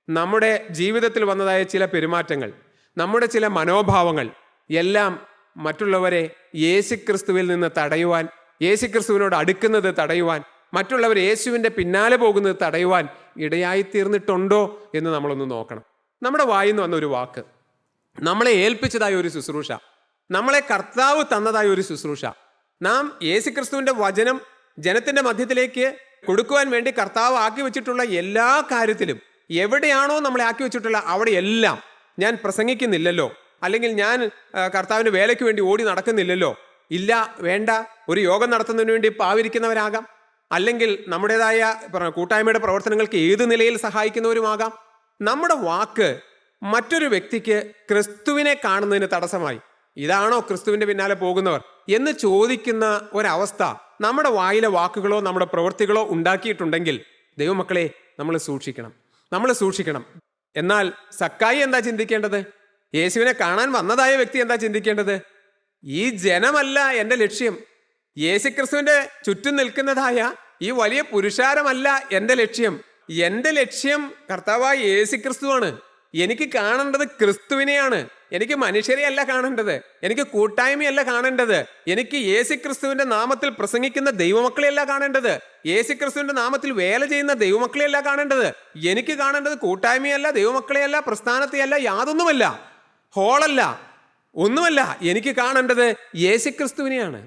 നമ്മുടെ ജീവിതത്തിൽ വന്നതായ ചില പെരുമാറ്റങ്ങൾ, നമ്മുടെ ചില മനോഭാവങ്ങൾ എല്ലാം മറ്റുള്ളവരെ യേശുക്രിസ്തുവിൽ നിന്ന് തടയുവാൻ, യേശുക്രിസ്തുവിനോട് അടുക്കുന്നത് തടയുവാൻ, മറ്റുള്ളവർ യേശുവിൻ്റെ പിന്നാലെ പോകുന്നത് തടയുവാൻ ഇടയായിത്തീർന്നിട്ടുണ്ടോ എന്ന് നമ്മളൊന്ന് നോക്കണം. നമ്മുടെ വായിൽ നിന്ന് വന്ന ഒരു വാക്ക്, നമ്മളെ ഏൽപ്പിച്ചതായ ഒരു ശുശ്രൂഷ, നമ്മളെ കർത്താവ് തന്നതായ ഒരു ശുശ്രൂഷ, നാം യേശുക്രിസ്തുവിൻ്റെ വചനം ജനത്തിൻ്റെ മധ്യത്തിലേക്ക് കൊടുക്കുവാൻ വേണ്ടി കർത്താവ് ആക്കി വെച്ചിട്ടുള്ള എല്ലാ കാര്യത്തിലും എവിടെയാണോ നമ്മളെ ആക്കി വെച്ചിട്ടുള്ള അവിടെയെല്ലാം ഞാൻ പ്രസംഗിക്കുന്നില്ലല്ലോ, അല്ലെങ്കിൽ ഞാൻ കർത്താവിൻ്റെ വേലയ്ക്ക് വേണ്ടി ഓടി നടക്കുന്നില്ലല്ലോ. ഇല്ല, വേണ്ട. ഒരു യോഗം നടത്തുന്നതിന് വേണ്ടി പാവിരിക്കുന്നവരാകാം, അല്ലെങ്കിൽ നമ്മുടേതായ കൂട്ടായ്മയുടെ പ്രവർത്തനങ്ങൾക്ക് ഏത് നിലയിൽ സഹായിക്കുന്നവരുമാകാം. നമ്മുടെ വാക്ക് മറ്റൊരു വ്യക്തിക്ക് ക്രിസ്തുവിനെ കാണുന്നതിന് തടസ്സമായി, ഇതാണോ ക്രിസ്തുവിൻ്റെ പിന്നാലെ പോകുന്നവർ എന്ന് ചോദിക്കുന്ന ഒരവസ്ഥ നമ്മുടെ വായിലെ വാക്കുകളോ നമ്മുടെ പ്രവൃത്തികളോ ഉണ്ടാക്കിയിട്ടുണ്ടെങ്കിൽ ദൈവമക്കളെ, നമ്മൾ സൂക്ഷിക്കണം. എന്നാൽ സക്കായി എന്താ ചിന്തിക്കേണ്ടത്? യേശുവിനെ കാണാൻ വന്നതായ വ്യക്തി എന്താ ചിന്തിക്കേണ്ടത്? ഈ ജനമല്ല എൻ്റെ ലക്ഷ്യം, യേശുക്രിസ്തുവിൻ്റെ ചുറ്റും നിൽക്കുന്നതായ ഈ വലിയ പുരുഷാരമല്ല എൻ്റെ ലക്ഷ്യം. എൻ്റെ ലക്ഷ്യം കർത്താവായ യേശുക്രിസ്തുവാണ്. എനിക്ക് കാണേണ്ടത് ക്രിസ്തുവിനെയാണ്. എനിക്ക് മനുഷ്യരെയല്ല കാണേണ്ടത്, എനിക്ക് കൂട്ടായ്മയല്ല കാണേണ്ടത്, എനിക്ക് യേശുക്രിസ്തുവിൻ്റെ നാമത്തിൽ പ്രസംഗിക്കുന്ന ദൈവമക്കളെയല്ല കാണേണ്ടത്, യേശുക്രിസ്തുവിൻ്റെ നാമത്തിൽ വേല ചെയ്യുന്ന ദൈവമക്കളെയല്ല കാണേണ്ടത്. എനിക്ക് കാണേണ്ടത് കൂട്ടായ്മയല്ല, ദൈവമക്കളെയല്ല, പ്രസ്ഥാനത്തെയല്ല, യാതൊന്നുമല്ല, ഹോളല്ല, ഒന്നുമല്ല. എനിക്ക് കാണേണ്ടത് യേശുക്രിസ്തുവിനെയാണ്.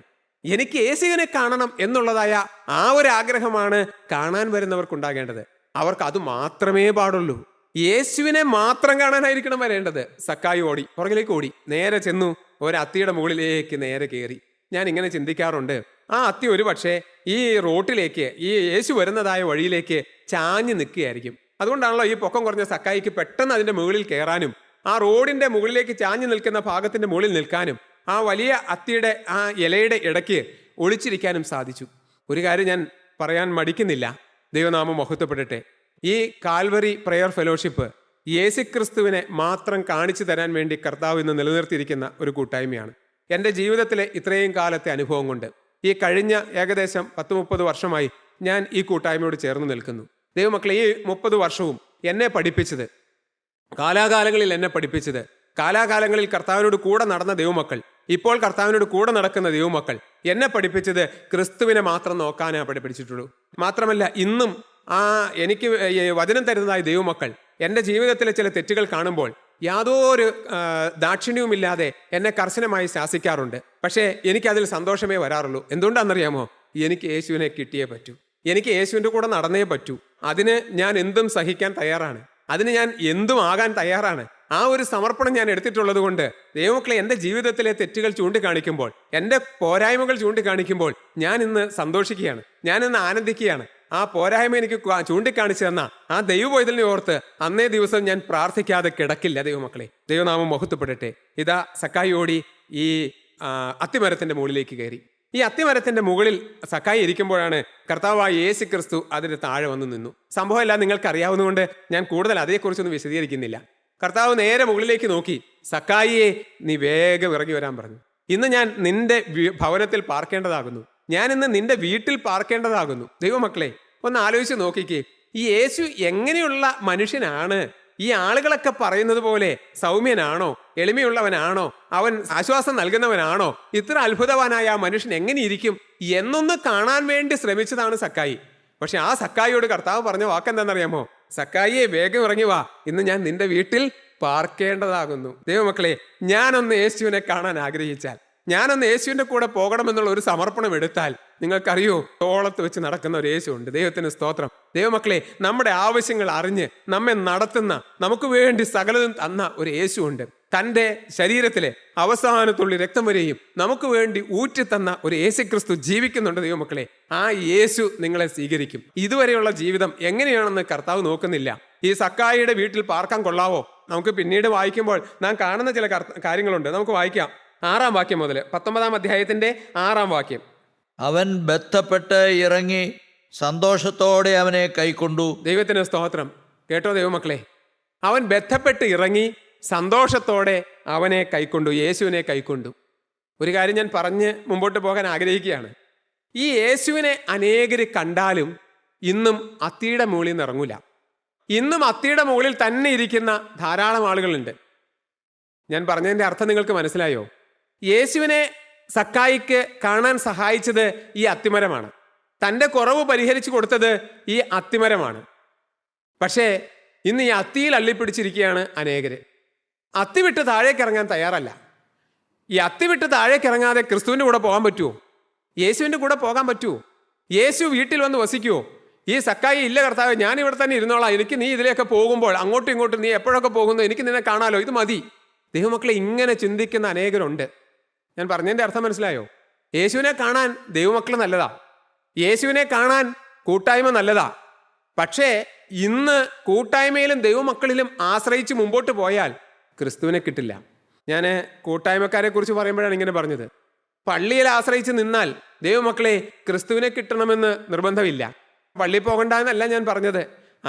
എനിക്ക് യേശുവിനെ കാണണം എന്നുള്ളതായ ആ ഒരു ആഗ്രഹമാണ് കാണാൻ വരുന്നവർക്കുണ്ടാകേണ്ടത്. അവർക്ക് അത് മാത്രമേ പാടുള്ളൂ. യേശുവിനെ മാത്രം കാണാനായിരിക്കണം വരേണ്ടത്. സക്കായി ഓടി, പുറകിലേക്ക് ഓടി, നേരെ ചെന്നു ഒരു അത്തിയുടെ മുകളിലേക്ക് നേരെ കയറി. ഞാൻ ഇങ്ങനെ ചിന്തിക്കാറുണ്ട്, ആ അത്തി ഒരു പക്ഷേ ഈ റോട്ടിലേക്ക്, ഈ യേശു വരുന്നതായ വഴിയിലേക്ക് ചാഞ്ഞു നിൽക്കുകയായിരിക്കും. അതുകൊണ്ടാണല്ലോ ഈ പൊക്കം കുറഞ്ഞ സക്കായിക്ക് പെട്ടെന്ന് അതിൻ്റെ മുകളിൽ കയറാനും ആ റോഡിൻ്റെ മുകളിലേക്ക് ചാഞ്ഞു നിൽക്കുന്ന ഭാഗത്തിൻ്റെ മുകളിൽ നിൽക്കാനും ആ വലിയ അത്തിയുടെ ആ ഇലയുടെ ഇടയ്ക്ക് ഒളിച്ചിരിക്കാനും സാധിച്ചു. ഒരു കാര്യം ഞാൻ പറയാൻ മടിക്കുന്നില്ല, ദൈവനാമം മഹത്വപ്പെടട്ടെ. ഈ കാൽവറി പ്രെയർ ഫെലോഷിപ്പ് യേശുക്രിസ്തുവിനെ മാത്രം കാണിച്ചു തരാൻ വേണ്ടി കർത്താവ് ഇന്ന് നിലനിർത്തിയിരിക്കുന്ന ഒരു കൂട്ടായ്മയാണ്. എൻ്റെ ജീവിതത്തിലെ ഇത്രയും കാലത്തെ അനുഭവം കൊണ്ട് ഈ കഴിഞ്ഞ ഏകദേശം 10-30 വർഷമായി ഞാൻ ഈ കൂട്ടായ്മയോട് ചേർന്ന് നിൽക്കുന്നു. ദൈവമക്കളെ, ഈ 30 വർഷവും എന്നെ പഠിപ്പിച്ചത്, കാലാകാലങ്ങളിൽ എന്നെ പഠിപ്പിച്ചത്, കാലാകാലങ്ങളിൽ കർത്താവിനോട് കൂടെ നടന്ന ദൈവമക്കൾ, ഇപ്പോൾ കർത്താവിനോട് കൂടെ നടക്കുന്ന ദൈവമക്കൾ എന്നെ പഠിപ്പിച്ചത് ക്രിസ്തുവിനെ മാത്രം നോക്കാനാണ് പഠിപ്പിച്ചിട്ടുള്ളൂ. മാത്രമല്ല, ഇന്നും എനിക്ക് വചനം തരുന്നതായ ദൈവമക്കൾ എൻ്റെ ജീവിതത്തിലെ ചില തെറ്റുകൾ കാണുമ്പോൾ യാതൊരു ദാക്ഷിണ്യവുമില്ലാതെ എന്നെ കർശനമായി ശാസിക്കാറുണ്ട്. പക്ഷേ എനിക്കതിൽ സന്തോഷമേ വരാറുള്ളൂ. എന്തുകൊണ്ടാണെന്നറിയാമോ? എനിക്ക് യേശുവിനെ കിട്ടിയേ പറ്റൂ, എനിക്ക് യേശുവിൻ്റെ കൂടെ നടന്നേ പറ്റൂ. അതിന് ഞാൻ എന്തും സഹിക്കാൻ തയ്യാറാണ്, അതിന് ഞാൻ എന്തും ആകാൻ തയ്യാറാണ്. ആ ഒരു സമർപ്പണം ഞാൻ എടുത്തിട്ടുള്ളത് കൊണ്ട് ദൈവമക്കളെ, എൻ്റെ ജീവിതത്തിലെ തെറ്റുകൾ ചൂണ്ടിക്കാണിക്കുമ്പോൾ, എൻ്റെ പോരായ്മകൾ ചൂണ്ടിക്കാണിക്കുമ്പോൾ ഞാൻ ഇന്ന് സന്തോഷിക്കുകയാണ്, ഞാൻ ഇന്ന് ആനന്ദിക്കുകയാണ്. ആ പോരായ്മ എനിക്ക് ചൂണ്ടിക്കാണിച്ചു തന്ന ആ ദൈവവൈതലിനെ ഓർത്ത് അന്നേ ദിവസം ഞാൻ പ്രാർത്ഥിക്കാതെ കിടക്കില്ല. ദൈവമക്കളെ, ദൈവനാമം മഹത്വപ്പെടട്ടെ. ഇതാ സക്കായി ഓടി ഈ അത്തിമരത്തിൻ്റെ മുകളിലേക്ക് കയറി. ഈ അത്തിമരത്തിന്റെ മുകളിൽ സക്കായി ഇരിക്കുമ്പോഴാണ് കർത്താവായ യേശു ക്രിസ്തു അതിന് താഴെ വന്ന് നിന്നു. സംഭവം എല്ലാം നിങ്ങൾക്ക് അറിയാവുന്നതുകൊണ്ട് ഞാൻ കൂടുതൽ അതേക്കുറിച്ചൊന്നും വിശദീകരിക്കുന്നില്ല. കർത്താവ് നേരെ മുകളിലേക്ക് നോക്കി, സക്കായിയെ നീ വേഗം ഇറങ്ങി വരാൻ പറഞ്ഞു. ഇന്ന് ഞാൻ നിന്റെ ഭവനത്തിൽ പാർക്കേണ്ടതാകുന്നു, ഞാൻ ഇന്ന് നിന്റെ വീട്ടിൽ പാർക്കേണ്ടതാകുന്നു. ദൈവമക്കളെ, ഒന്ന് ആലോചിച്ച് നോക്കിക്കേ, ഈ യേശു എങ്ങനെയുള്ള മനുഷ്യനാണ്? ഈ ആളുകളൊക്കെ പറയുന്നത് പോലെ സൗമ്യനാണോ, എളിമയുള്ളവനാണോ, അവൻ ആശ്വാസം നൽകുന്നവനാണോ? ഇത്ര അത്ഭുതവാനായ ആ മനുഷ്യൻ എങ്ങനെയിരിക്കും എന്നൊന്ന് കാണാൻ വേണ്ടി ശ്രമിച്ചതാണ് സക്കായി. പക്ഷെ ആ സക്കായിയോട് കർത്താവ് പറഞ്ഞ വാക്കെന്താണെന്നറിയാമോ? സക്കായിയെ വേഗം ഇറങ്ങി വാ, ഇന്ന് ഞാൻ നിന്റെ വീട്ടിൽ പാർക്കേണ്ടതാകുന്നു. ദൈവമക്കളെ, ഞാനൊന്ന് യേശുവിനെ കാണാൻ ആഗ്രഹിച്ചാൽ, ഞാനൊന്ന് യേശുവിൻ്റെ കൂടെ പോകണമെന്നുള്ള ഒരു സമർപ്പണം എടുത്താൽ, നിങ്ങൾക്കറിയോ, തോളത്ത് വെച്ച് നടക്കുന്ന ഒരു യേശു ഉണ്ട്. ദൈവത്തിന് സ്തോത്രം. ദൈവമക്കളെ, നമ്മുടെ ആവശ്യങ്ങൾ അറിഞ്ഞ് നമ്മെ നടത്തുന്ന, നമുക്ക് വേണ്ടി സകലതും തന്ന ഒരു യേശു ഉണ്ട്. തൻ്റെ ശരീരത്തിലെ അവസാനത്തുള്ളി രക്തം വരെയും നമുക്ക് വേണ്ടി ഊറ്റിത്തന്ന ഒരു യേശു ക്രിസ്തു ജീവിക്കുന്നുണ്ട്. ദൈവമക്കളെ, ആ യേശു നിങ്ങളെ സ്വീകരിക്കും. ഇതുവരെയുള്ള ജീവിതം എങ്ങനെയാണെന്ന് കർത്താവ് നോക്കുന്നില്ല. ഈ സക്കായിയുടെ വീട്ടിൽ പാർക്കാൻ കൊള്ളാവോ? നമുക്ക് പിന്നീട് വായിക്കുമ്പോൾ നാം കാണുന്ന ചില കാര്യങ്ങളുണ്ട്. നമുക്ക് വായിക്കാം. 6-ാം വാക്യം മുതൽ 19-ാം അധ്യായത്തിന്റെ 6-ാം വാക്യം. അവൻ ബന്ധപ്പെട്ട് ഇറങ്ങി സന്തോഷത്തോടെ അവനെ കൈക്കൊണ്ടു. ദൈവത്തിന് സ്തോത്രം. കേട്ടോ ദൈവമക്കളെ, അവൻ ബന്ധപ്പെട്ട് ഇറങ്ങി സന്തോഷത്തോടെ അവനെ കൈക്കൊണ്ടു, യേശുവിനെ കൈക്കൊണ്ടു. ഒരു കാര്യം ഞാൻ പറഞ്ഞ് മുമ്പോട്ട് പോകാൻ ആഗ്രഹിക്കുകയാണ്. ഈ യേശുവിനെ അനേകർ കണ്ടാലും ഇന്നും അത്തിയുടെ മുകളിൽ നിന്ന് ഇറങ്ങൂല. ഇന്നും അത്തിയുടെ മുകളിൽ തന്നെ ഇരിക്കുന്ന ധാരാളം ആളുകളുണ്ട്. ഞാൻ പറഞ്ഞതിൻ്റെ അർത്ഥം നിങ്ങൾക്ക് മനസ്സിലായോ? യേശുവിനെ സക്കായിക്ക് കാണാൻ സഹായിച്ചത് ഈ അത്തിമരമാണ്. തൻ്റെ കുറവ് പരിഹരിച്ചു കൊടുത്തത് ഈ അത്തിമരമാണ്. പക്ഷേ ഇന്ന് ഈ അത്തിയിൽ അള്ളിപ്പിടിച്ചിരിക്കുകയാണ് അനേകർ. അത്തി വിട്ട് താഴേക്ക് ഇറങ്ങാൻ തയ്യാറല്ല. ഈ അത്തി വിട്ട് താഴേക്ക് ഇറങ്ങാതെ ക്രിസ്തുവിൻ്റെ കൂടെ പോകാൻ പറ്റുമോ? യേശുവിൻ്റെ കൂടെ പോകാൻ പറ്റുമോ? യേശു വീട്ടിൽ വന്ന് വസിക്കുമോ? ഈ സക്കായി, ഇല്ല കർത്താവ്, ഞാൻ ഇവിടെ തന്നെ ഇരുന്നോളാം, എനിക്ക് നീ ഇതിലേക്ക് പോകുമ്പോൾ അങ്ങോട്ടും ഇങ്ങോട്ടും നീ എപ്പോഴൊക്കെ പോകുന്നു, എനിക്ക് നിന്നെ കാണാലോ, ഇത് മതി. ദൈവമക്കളെ, ഇങ്ങനെ ചിന്തിക്കുന്ന അനേകരുണ്ട്. ഞാൻ പറഞ്ഞതിൻ്റെ അർത്ഥം മനസ്സിലായോ? യേശുവിനെ കാണാൻ ദൈവമക്കൾ നല്ലതാ, യേശുവിനെ കാണാൻ കൂട്ടായ്മ നല്ലതാ. പക്ഷേ ഇന്ന് കൂട്ടായ്മയിലും ദൈവമക്കളിലും ആശ്രയിച്ച് മുമ്പോട്ട് പോയാൽ ക്രിസ്തുവിനെ കിട്ടില്ല. ഞാൻ കൂട്ടായ്മക്കാരെ കുറിച്ച് പറയുമ്പോഴാണ് ഇങ്ങനെ പറഞ്ഞത്. പള്ളിയിൽ ആശ്രയിച്ച് നിന്നാൽ ദൈവമക്കളെ ക്രിസ്തുവിനെ കിട്ടണമെന്ന് നിർബന്ധമില്ല. പള്ളിയിൽ പോകണ്ട എന്നല്ല ഞാൻ പറഞ്ഞത്,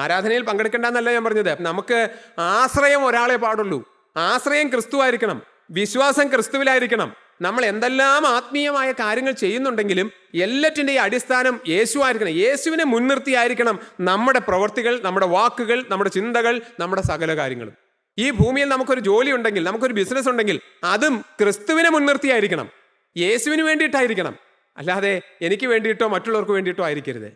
ആരാധനയിൽ പങ്കെടുക്കേണ്ട എന്നല്ല ഞാൻ പറഞ്ഞത്. നമുക്ക് ആശ്രയം ഒരാളെ പാടുള്ളൂ. ആശ്രയം ക്രിസ്തുവായിരിക്കണം, വിശ്വാസം ക്രിസ്തുവിലായിരിക്കണം. നമ്മൾ എന്തെല്ലാം ആത്മീയമായ കാര്യങ്ങൾ ചെയ്യുന്നുണ്ടെങ്കിലും എല്ലാറ്റിൻ്റെയും അടിസ്ഥാനം യേശുവായിരിക്കണം. യേശുവിനെ മുൻനിർത്തിയായിരിക്കണം നമ്മുടെ പ്രവൃത്തികൾ, നമ്മുടെ വാക്കുകൾ, നമ്മുടെ ചിന്തകൾ, നമ്മുടെ സകല കാര്യങ്ങളും. ഈ ഭൂമിയിൽ നമുക്കൊരു ജോലി ഉണ്ടെങ്കിൽ, നമുക്കൊരു ബിസിനസ് ഉണ്ടെങ്കിൽ, അതും ക്രിസ്തുവിനെ മുൻനിർത്തിയായിരിക്കണം, യേശുവിന് വേണ്ടിയിട്ടായിരിക്കണം. അല്ലാതെ എനിക്ക് വേണ്ടിയിട്ടോ മറ്റുള്ളവർക്ക് വേണ്ടിയിട്ടോ ആയിരിക്കരുത്.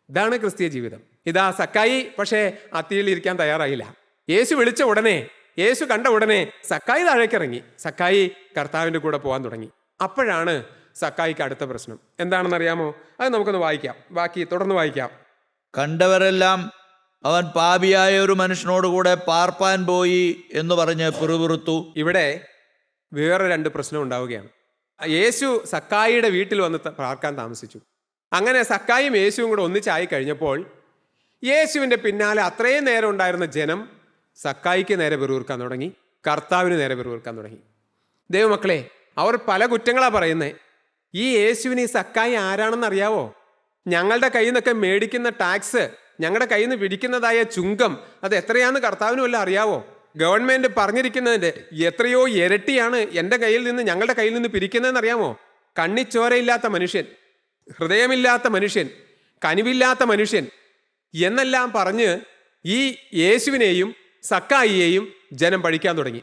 ഇതാണ് ക്രിസ്തീയ ജീവിതം. ഇതാ സക്കായി പക്ഷേ അത്തിയിൽ ഇരിക്കാൻ തയ്യാറായില്ല. യേശു വിളിച്ച ഉടനെ, യേശു കണ്ട ഉടനെ സക്കായി താഴേക്കിറങ്ങി. സക്കായി കർത്താവിൻ്റെ കൂടെ പോകാൻ തുടങ്ങി. അപ്പോഴാണ് സക്കായിക്ക് അടുത്ത പ്രശ്നം. എന്താണെന്നറിയാമോ? അത് നമുക്കൊന്ന് വായിക്കാം. ബാക്കി തുടർന്ന് വായിക്കാം. കണ്ടവരെല്ലാം അവൻ പാപിയായ ഒരു മനുഷ്യനോടുകൂടെ പാർപ്പാൻ പോയി എന്ന് പറഞ്ഞ് പിറുപിറുത്തു. ഇവിടെ വേറെ 2 പ്രശ്നം ഉണ്ടാവുകയാണ്. യേശു സക്കായിയുടെ വീട്ടിൽ വന്ന് പാർക്കാൻ താമസിച്ചു. അങ്ങനെ സക്കായും യേശുവും കൂടെ ഒന്നിച്ചായി കഴിഞ്ഞപ്പോൾ യേശുവിൻ്റെ പിന്നാലെ അത്രയും നേരം ഉണ്ടായിരുന്ന ജനം സക്കായിക്ക് നേരെ പിറുപിറുക്കാൻ തുടങ്ങി, കർത്താവിന് നേരെ പിറുപിറുക്കാൻ തുടങ്ങി. ദൈവമക്കളെ, അവർ പല കുറ്റങ്ങളാണ് പറയുന്നത്. ഈ യേശുവിന് ഈ സക്കായി ആരാണെന്ന് അറിയാവോ? ഞങ്ങളുടെ കയ്യിൽ നിന്നൊക്കെ മേടിക്കുന്ന ടാക്സ്, ഞങ്ങളുടെ കയ്യിൽ നിന്ന് പിടിക്കുന്നതായ ചുങ്കം, അത് എത്രയാണെന്ന് കർത്താവിനും വല്ല അറിയാവോ? ഗവൺമെൻറ് പറഞ്ഞിരിക്കുന്നതിൻ്റെ എത്രയോ ഇരട്ടിയാണ് എൻ്റെ കയ്യിൽ നിന്ന്, ഞങ്ങളുടെ കയ്യിൽ നിന്ന് പിരിക്കുന്നതെന്ന് അറിയാമോ? കണ്ണിച്ചോരയില്ലാത്ത മനുഷ്യൻ, ഹൃദയമില്ലാത്ത മനുഷ്യൻ, കനിവില്ലാത്ത മനുഷ്യൻ എന്നെല്ലാം പറഞ്ഞ് ഈ യേശുവിനെയും സക്കായിയെയും ജനം പഴിക്കാൻ തുടങ്ങി.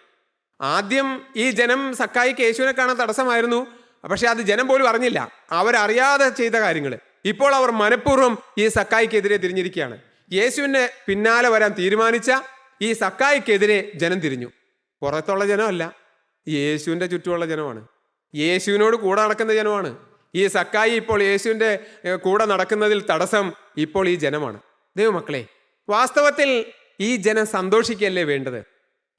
ആദ്യം ഈ ജനം സക്കായിക്ക് യേശുവിനെ കാണാൻ തടസ്സമായിരുന്നു. പക്ഷെ അത് ജനം പോലും അറിഞ്ഞില്ല, അവരറിയാതെ ചെയ്ത കാര്യങ്ങൾ. ഇപ്പോൾ അവർ മനഃപൂർവ്വം ഈ സക്കായിക്കെതിരെ തിരിഞ്ഞിരിക്കുകയാണ്. യേശുവിൻ്റെ പിന്നാലെ വരാൻ തീരുമാനിച്ച ഈ സക്കായിക്കെതിരെ ജനം തിരിഞ്ഞു. പുറത്തുള്ള ജനമല്ല, യേശുവിൻ്റെ ചുറ്റുമുള്ള ജനമാണ്, യേശുവിനോട് കൂടെ നടക്കുന്ന ജനമാണ്. ഈ സക്കായി ഇപ്പോൾ യേശുവിൻ്റെ കൂടെ നടക്കുന്നതിൽ തടസ്സം ഇപ്പോൾ ഈ ജനമാണ്. ദൈവമക്കളെ, വാസ്തവത്തിൽ ഈ ജനം സന്തോഷിക്കുകയല്ലേ വേണ്ടത്?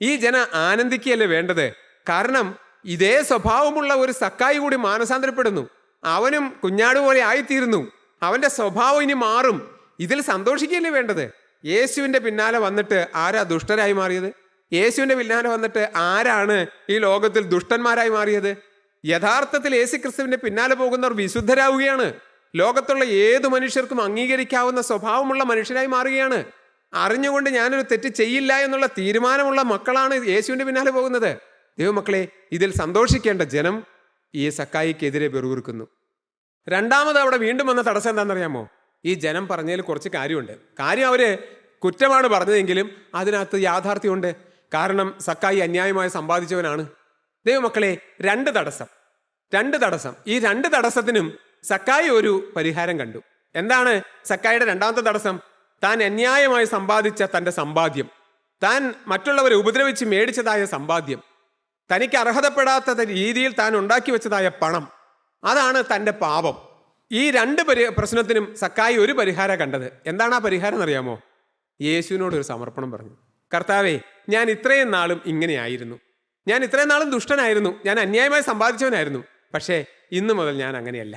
ഈ ജനം ആനന്ദിക്കുകയല്ലേ വേണ്ടത്? കാരണം ഇതേ സ്വഭാവമുള്ള ഒരു സക്കായി കൂടി മാനസാന്തരപ്പെടുന്നു. അവനും കുഞ്ഞാട് പോലെ ആയിത്തീരുന്നു. അവൻ്റെ സ്വഭാവം ഇനി മാറും. ഇതിൽ സന്തോഷിക്കുകയല്ലേ വേണ്ടത്? യേശുവിൻ്റെ പിന്നാലെ വന്നിട്ട് ആരാ ദുഷ്ടരായി മാറിയത്? യേശുവിൻ്റെ പിന്നാലെ വന്നിട്ട് ആരാണ് ഈ ലോകത്തിൽ ദുഷ്ടന്മാരായി മാറിയത്? യഥാർത്ഥത്തിൽ യേശുക്രിസ്തുവിന്റെ പിന്നാലെ പോകുന്നവർ വിശുദ്ധരാവുകയാണ്. ലോകത്തുള്ള ഏതു മനുഷ്യർക്കും അംഗീകരിക്കാവുന്ന സ്വഭാവമുള്ള മനുഷ്യരായി മാറുകയാണ്. അറിഞ്ഞുകൊണ്ട് ഞാനൊരു തെറ്റ് ചെയ്യില്ല എന്നുള്ള തീരുമാനമുള്ള മക്കളാണ് യേശുവിന്റെ പിന്നാലെ പോകുന്നത്. ദൈവമക്കളെ, ഇതിൽ സന്തോഷിക്കേണ്ട ജനം ഈ സക്കായിക്കെതിരെ പിറുപിറുക്കുന്നു. രണ്ടാമത് അവിടെ വീണ്ടും വന്ന തടസ്സം എന്താണെന്നറിയാമോ? ഈ ജനം പറഞ്ഞതിൽ കുറച്ച് കാര്യമുണ്ട്. കാര്യം അവര് കുറ്റമാണ് പറഞ്ഞതെങ്കിലും അതിനകത്ത് യാഥാർത്ഥ്യമുണ്ട്. കാരണം സക്കായി അന്യായമായി സമ്പാദിച്ചവനാണ്. ദൈവമക്കളെ, രണ്ട് തടസ്സം. ഈ രണ്ട് തടസ്സത്തിനും സക്കായി ഒരു പരിഹാരം കണ്ടു. എന്താണ് സക്കായിയുടെ രണ്ടാമത്തെ തടസ്സം? താൻ അന്യായമായി സമ്പാദിച്ച തൻ്റെ സമ്പാദ്യം, താൻ മറ്റുള്ളവരെ ഉപദ്രവിച്ച് മേടിച്ചതായ സമ്പാദ്യം, തനിക്ക് അർഹതപ്പെടാത്ത രീതിയിൽ താൻ ഉണ്ടാക്കി വെച്ചതായ പണം, അതാണ് തൻ്റെ പാപം. ഈ രണ്ട് പ്രശ്നത്തിനും സക്കായി ഒരു പരിഹാരം കണ്ടത്. എന്താണ് ആ പരിഹാരം എന്നറിയാമോ? യേശുവിനോട് ഒരു സമർപ്പണം പറഞ്ഞു. കർത്താവേ, ഞാൻ ഇത്രയും നാളും ഇങ്ങനെയായിരുന്നു, ഞാൻ ഇത്രയും നാളും ദുഷ്ടനായിരുന്നു, ഞാൻ അന്യായമായി സമ്പാദിച്ചവനായിരുന്നു. പക്ഷേ ഇന്നു മുതൽ ഞാൻ അങ്ങനെയല്ല.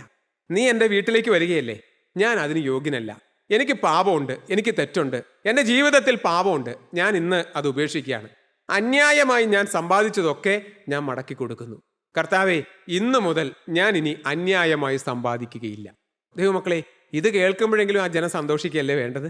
നീ എൻ്റെ വീട്ടിലേക്ക് വരികയല്ലേ, ഞാൻ അതിന് യോഗ്യനല്ല. എനിക്ക് പാപമുണ്ട്, എനിക്ക് തെറ്റുണ്ട്, എൻ്റെ ജീവിതത്തിൽ പാപമുണ്ട്. ഞാൻ ഇന്ന് അത് ഉപേക്ഷിക്കുകയാണ്. അന്യായമായി ഞാൻ സമ്പാദിച്ചതൊക്കെ ഞാൻ മടക്കി കൊടുക്കുന്നു. കർത്താവേ, ഇന്നു മുതൽ ഞാൻ ഇനി അന്യായമായി സമ്പാദിക്കുകയില്ല. ദൈവമക്കളെ, ഇത് കേൾക്കുമ്പോഴെങ്കിലും ആ ജനം സന്തോഷിക്കുകയല്ലേ വേണ്ടത്?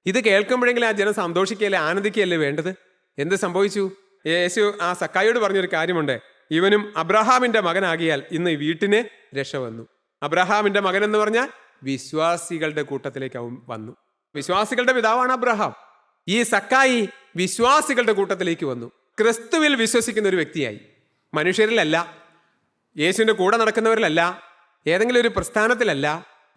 ഇത് കേൾക്കുമ്പോഴെങ്കിലും ആ ജനം സന്തോഷിക്കുകയല്ലേ, ആനന്ദിക്കുകയല്ലേ വേണ്ടത്? എന്ത് സംഭവിച്ചു? യേശു ആ സക്കായിയോട് പറഞ്ഞൊരു കാര്യമുണ്ട്. ഇവനും അബ്രഹാമിന്റെ മകനാകിയാൽ ഇന്ന് ഈ വീട്ടിന് രക്ഷ വന്നു. അബ്രഹാമിന്റെ മകൻ എന്ന് പറഞ്ഞാൽ വിശ്വാസികളുടെ കൂട്ടത്തിലേക്ക് അവൻ വന്നു. വിശ്വാസികളുടെ പിതാവാണ് അബ്രഹാം. ഈ സക്കായി വിശ്വാസികളുടെ കൂട്ടത്തിലേക്ക് വന്നു. ക്രിസ്തുവിൽ വിശ്വസിക്കുന്ന ഒരു വ്യക്തിയായി. മനുഷ്യരിലല്ല, യേശുവിൻ്റെ കൂടെ നടക്കുന്നവരിലല്ല, ഏതെങ്കിലും ഒരു പ്രസ്ഥാനത്തിലല്ല,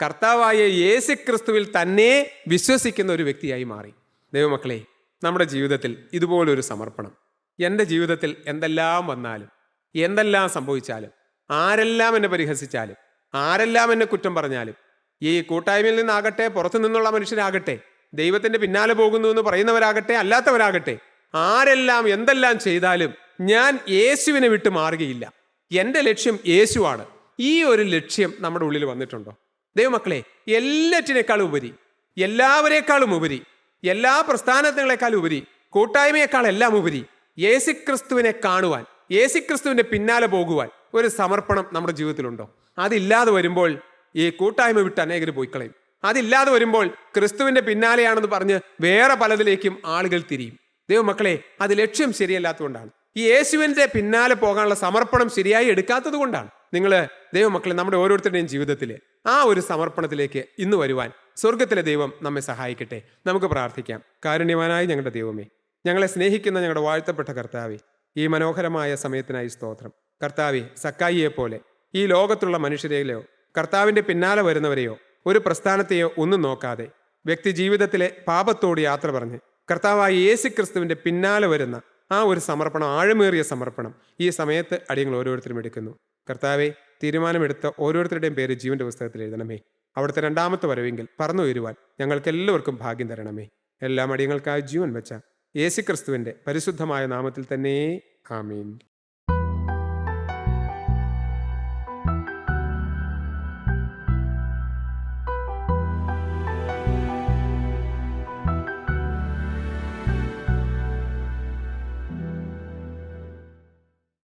കർത്താവായ യേശു ക്രിസ്തുവിൽ തന്നെ വിശ്വസിക്കുന്ന ഒരു വ്യക്തിയായി മാറി. ദൈവമക്കളെ, നമ്മുടെ ജീവിതത്തിൽ ഇതുപോലൊരു സമർപ്പണം. എൻ്റെ ജീവിതത്തിൽ എന്തെല്ലാം വന്നാലും, എന്തെല്ലാം സംഭവിച്ചാലും, ആരെല്ലാം എന്നെ പരിഹസിച്ചാലും, ആരെല്ലാം എന്നെ കുറ്റം പറഞ്ഞാലും, ഈ കൂട്ടായ്മയിൽ നിന്നാകട്ടെ, പുറത്തു നിന്നുള്ള മനുഷ്യരാകട്ടെ, ദൈവത്തിൻ്റെ പിന്നാലെ പോകുന്നു എന്ന് പറയുന്നവരാകട്ടെ, അല്ലാത്തവരാകട്ടെ, ആരെല്ലാം എന്തെല്ലാം ചെയ്താലും ഞാൻ യേശുവിനെ വിട്ട് മാറുകയില്ല. എൻ്റെ ലക്ഷ്യം യേശുവാണ്. ഈ ഒരു ലക്ഷ്യം നമ്മുടെ ഉള്ളിൽ വന്നിട്ടുണ്ടോ? ദൈവമക്കളെ, എല്ലാറ്റിനേക്കാളും ഉപരി, എല്ലാവരേക്കാളും ഉപരി, എല്ലാ പ്രസ്ഥാനങ്ങളെക്കാളും ഉപരി, കൂട്ടായ്മയേക്കാൾ എല്ലാം ഉപരി യേശുക്രിസ്തുവിനെ കാണുവാൻ, യേശുക്രിസ്തുവിന്റെ പിന്നാലെ പോകുവാൻ ഒരു സമർപ്പണം നമ്മുടെ ജീവിതത്തിലുണ്ടോ? അതില്ലാതെ വരുമ്പോൾ ഈ കൂട്ടായ്മ വിട്ട് അനേകർ പോയി കളയും. അതില്ലാതെ വരുമ്പോൾ ക്രിസ്തുവിന്റെ പിന്നാലെയാണെന്ന് പറഞ്ഞ് വേറെ പലതിലേക്കും ആളുകൾ തിരിയും. ദൈവമക്കളെ, അത് ലക്ഷ്യം ശരിയല്ലാത്തതുകൊണ്ടാണ്. ഈ യേശുവിന്റെ പിന്നാലെ പോകാനുള്ള സമർപ്പണം ശരിയായി എടുക്കാത്തത് കൊണ്ടാണ്. നിങ്ങൾ ദൈവമക്കളെ, നമ്മുടെ ഓരോരുത്തരുടെയും ജീവിതത്തിൽ ആ ഒരു സമർപ്പണത്തിലേക്ക് ഇന്ന് വരുവാൻ സ്വർഗത്തിലെ ദൈവം നമ്മെ സഹായിക്കട്ടെ. നമുക്ക് പ്രാർത്ഥിക്കാം. കാരുണ്യവാനായ ഞങ്ങളുടെ ദൈവമേ, ഞങ്ങളെ സ്നേഹിക്കുന്ന ഞങ്ങളുടെ വാഴ്ത്തപ്പെട്ട കർത്താവേ, ഈ മനോഹരമായ സമയത്തിനായി സ്തോത്രം. കർത്താവേ, സക്കായിയെ പോലെ ഈ ലോകത്തുള്ള മനുഷ്യരെയോ കർത്താവിൻ്റെ പിന്നാലെ വരുന്നവരെയോ ഒരു പ്രസ്ഥാനത്തെയോ ഒന്നും നോക്കാതെ വ്യക്തി ജീവിതത്തിലെ പാപത്തോട് യാത്ര പറഞ്ഞ് കർത്താവായ യേശു ക്രിസ്തുവിൻ്റെ പിന്നാലെ വരുന്ന ആ ഒരു സമർപ്പണം, ആഴമേറിയ സമർപ്പണം ഈ സമയത്ത് അടിയങ്ങൾ ഓരോരുത്തരും എടുക്കുന്നു. കർത്താവെ, തീരുമാനമെടുത്ത ഓരോരുത്തരുടെയും പേര് ജീവന്റെ പുസ്തകത്തിൽ എഴുതണമേ. അവിടുത്തെ രണ്ടാമത്തെ വരവെങ്കിൽ പറന്നു വരുവാൻ ഞങ്ങൾക്ക് എല്ലാവർക്കും ഭാഗ്യം തരണമേ. എല്ലാം അടിയങ്ങൾക്കായി ജീവൻ വെച്ച യേശു ക്രിസ്തുവിൻ്റെ പരിശുദ്ധമായ നാമത്തിൽ തന്നെ ആമീൻ.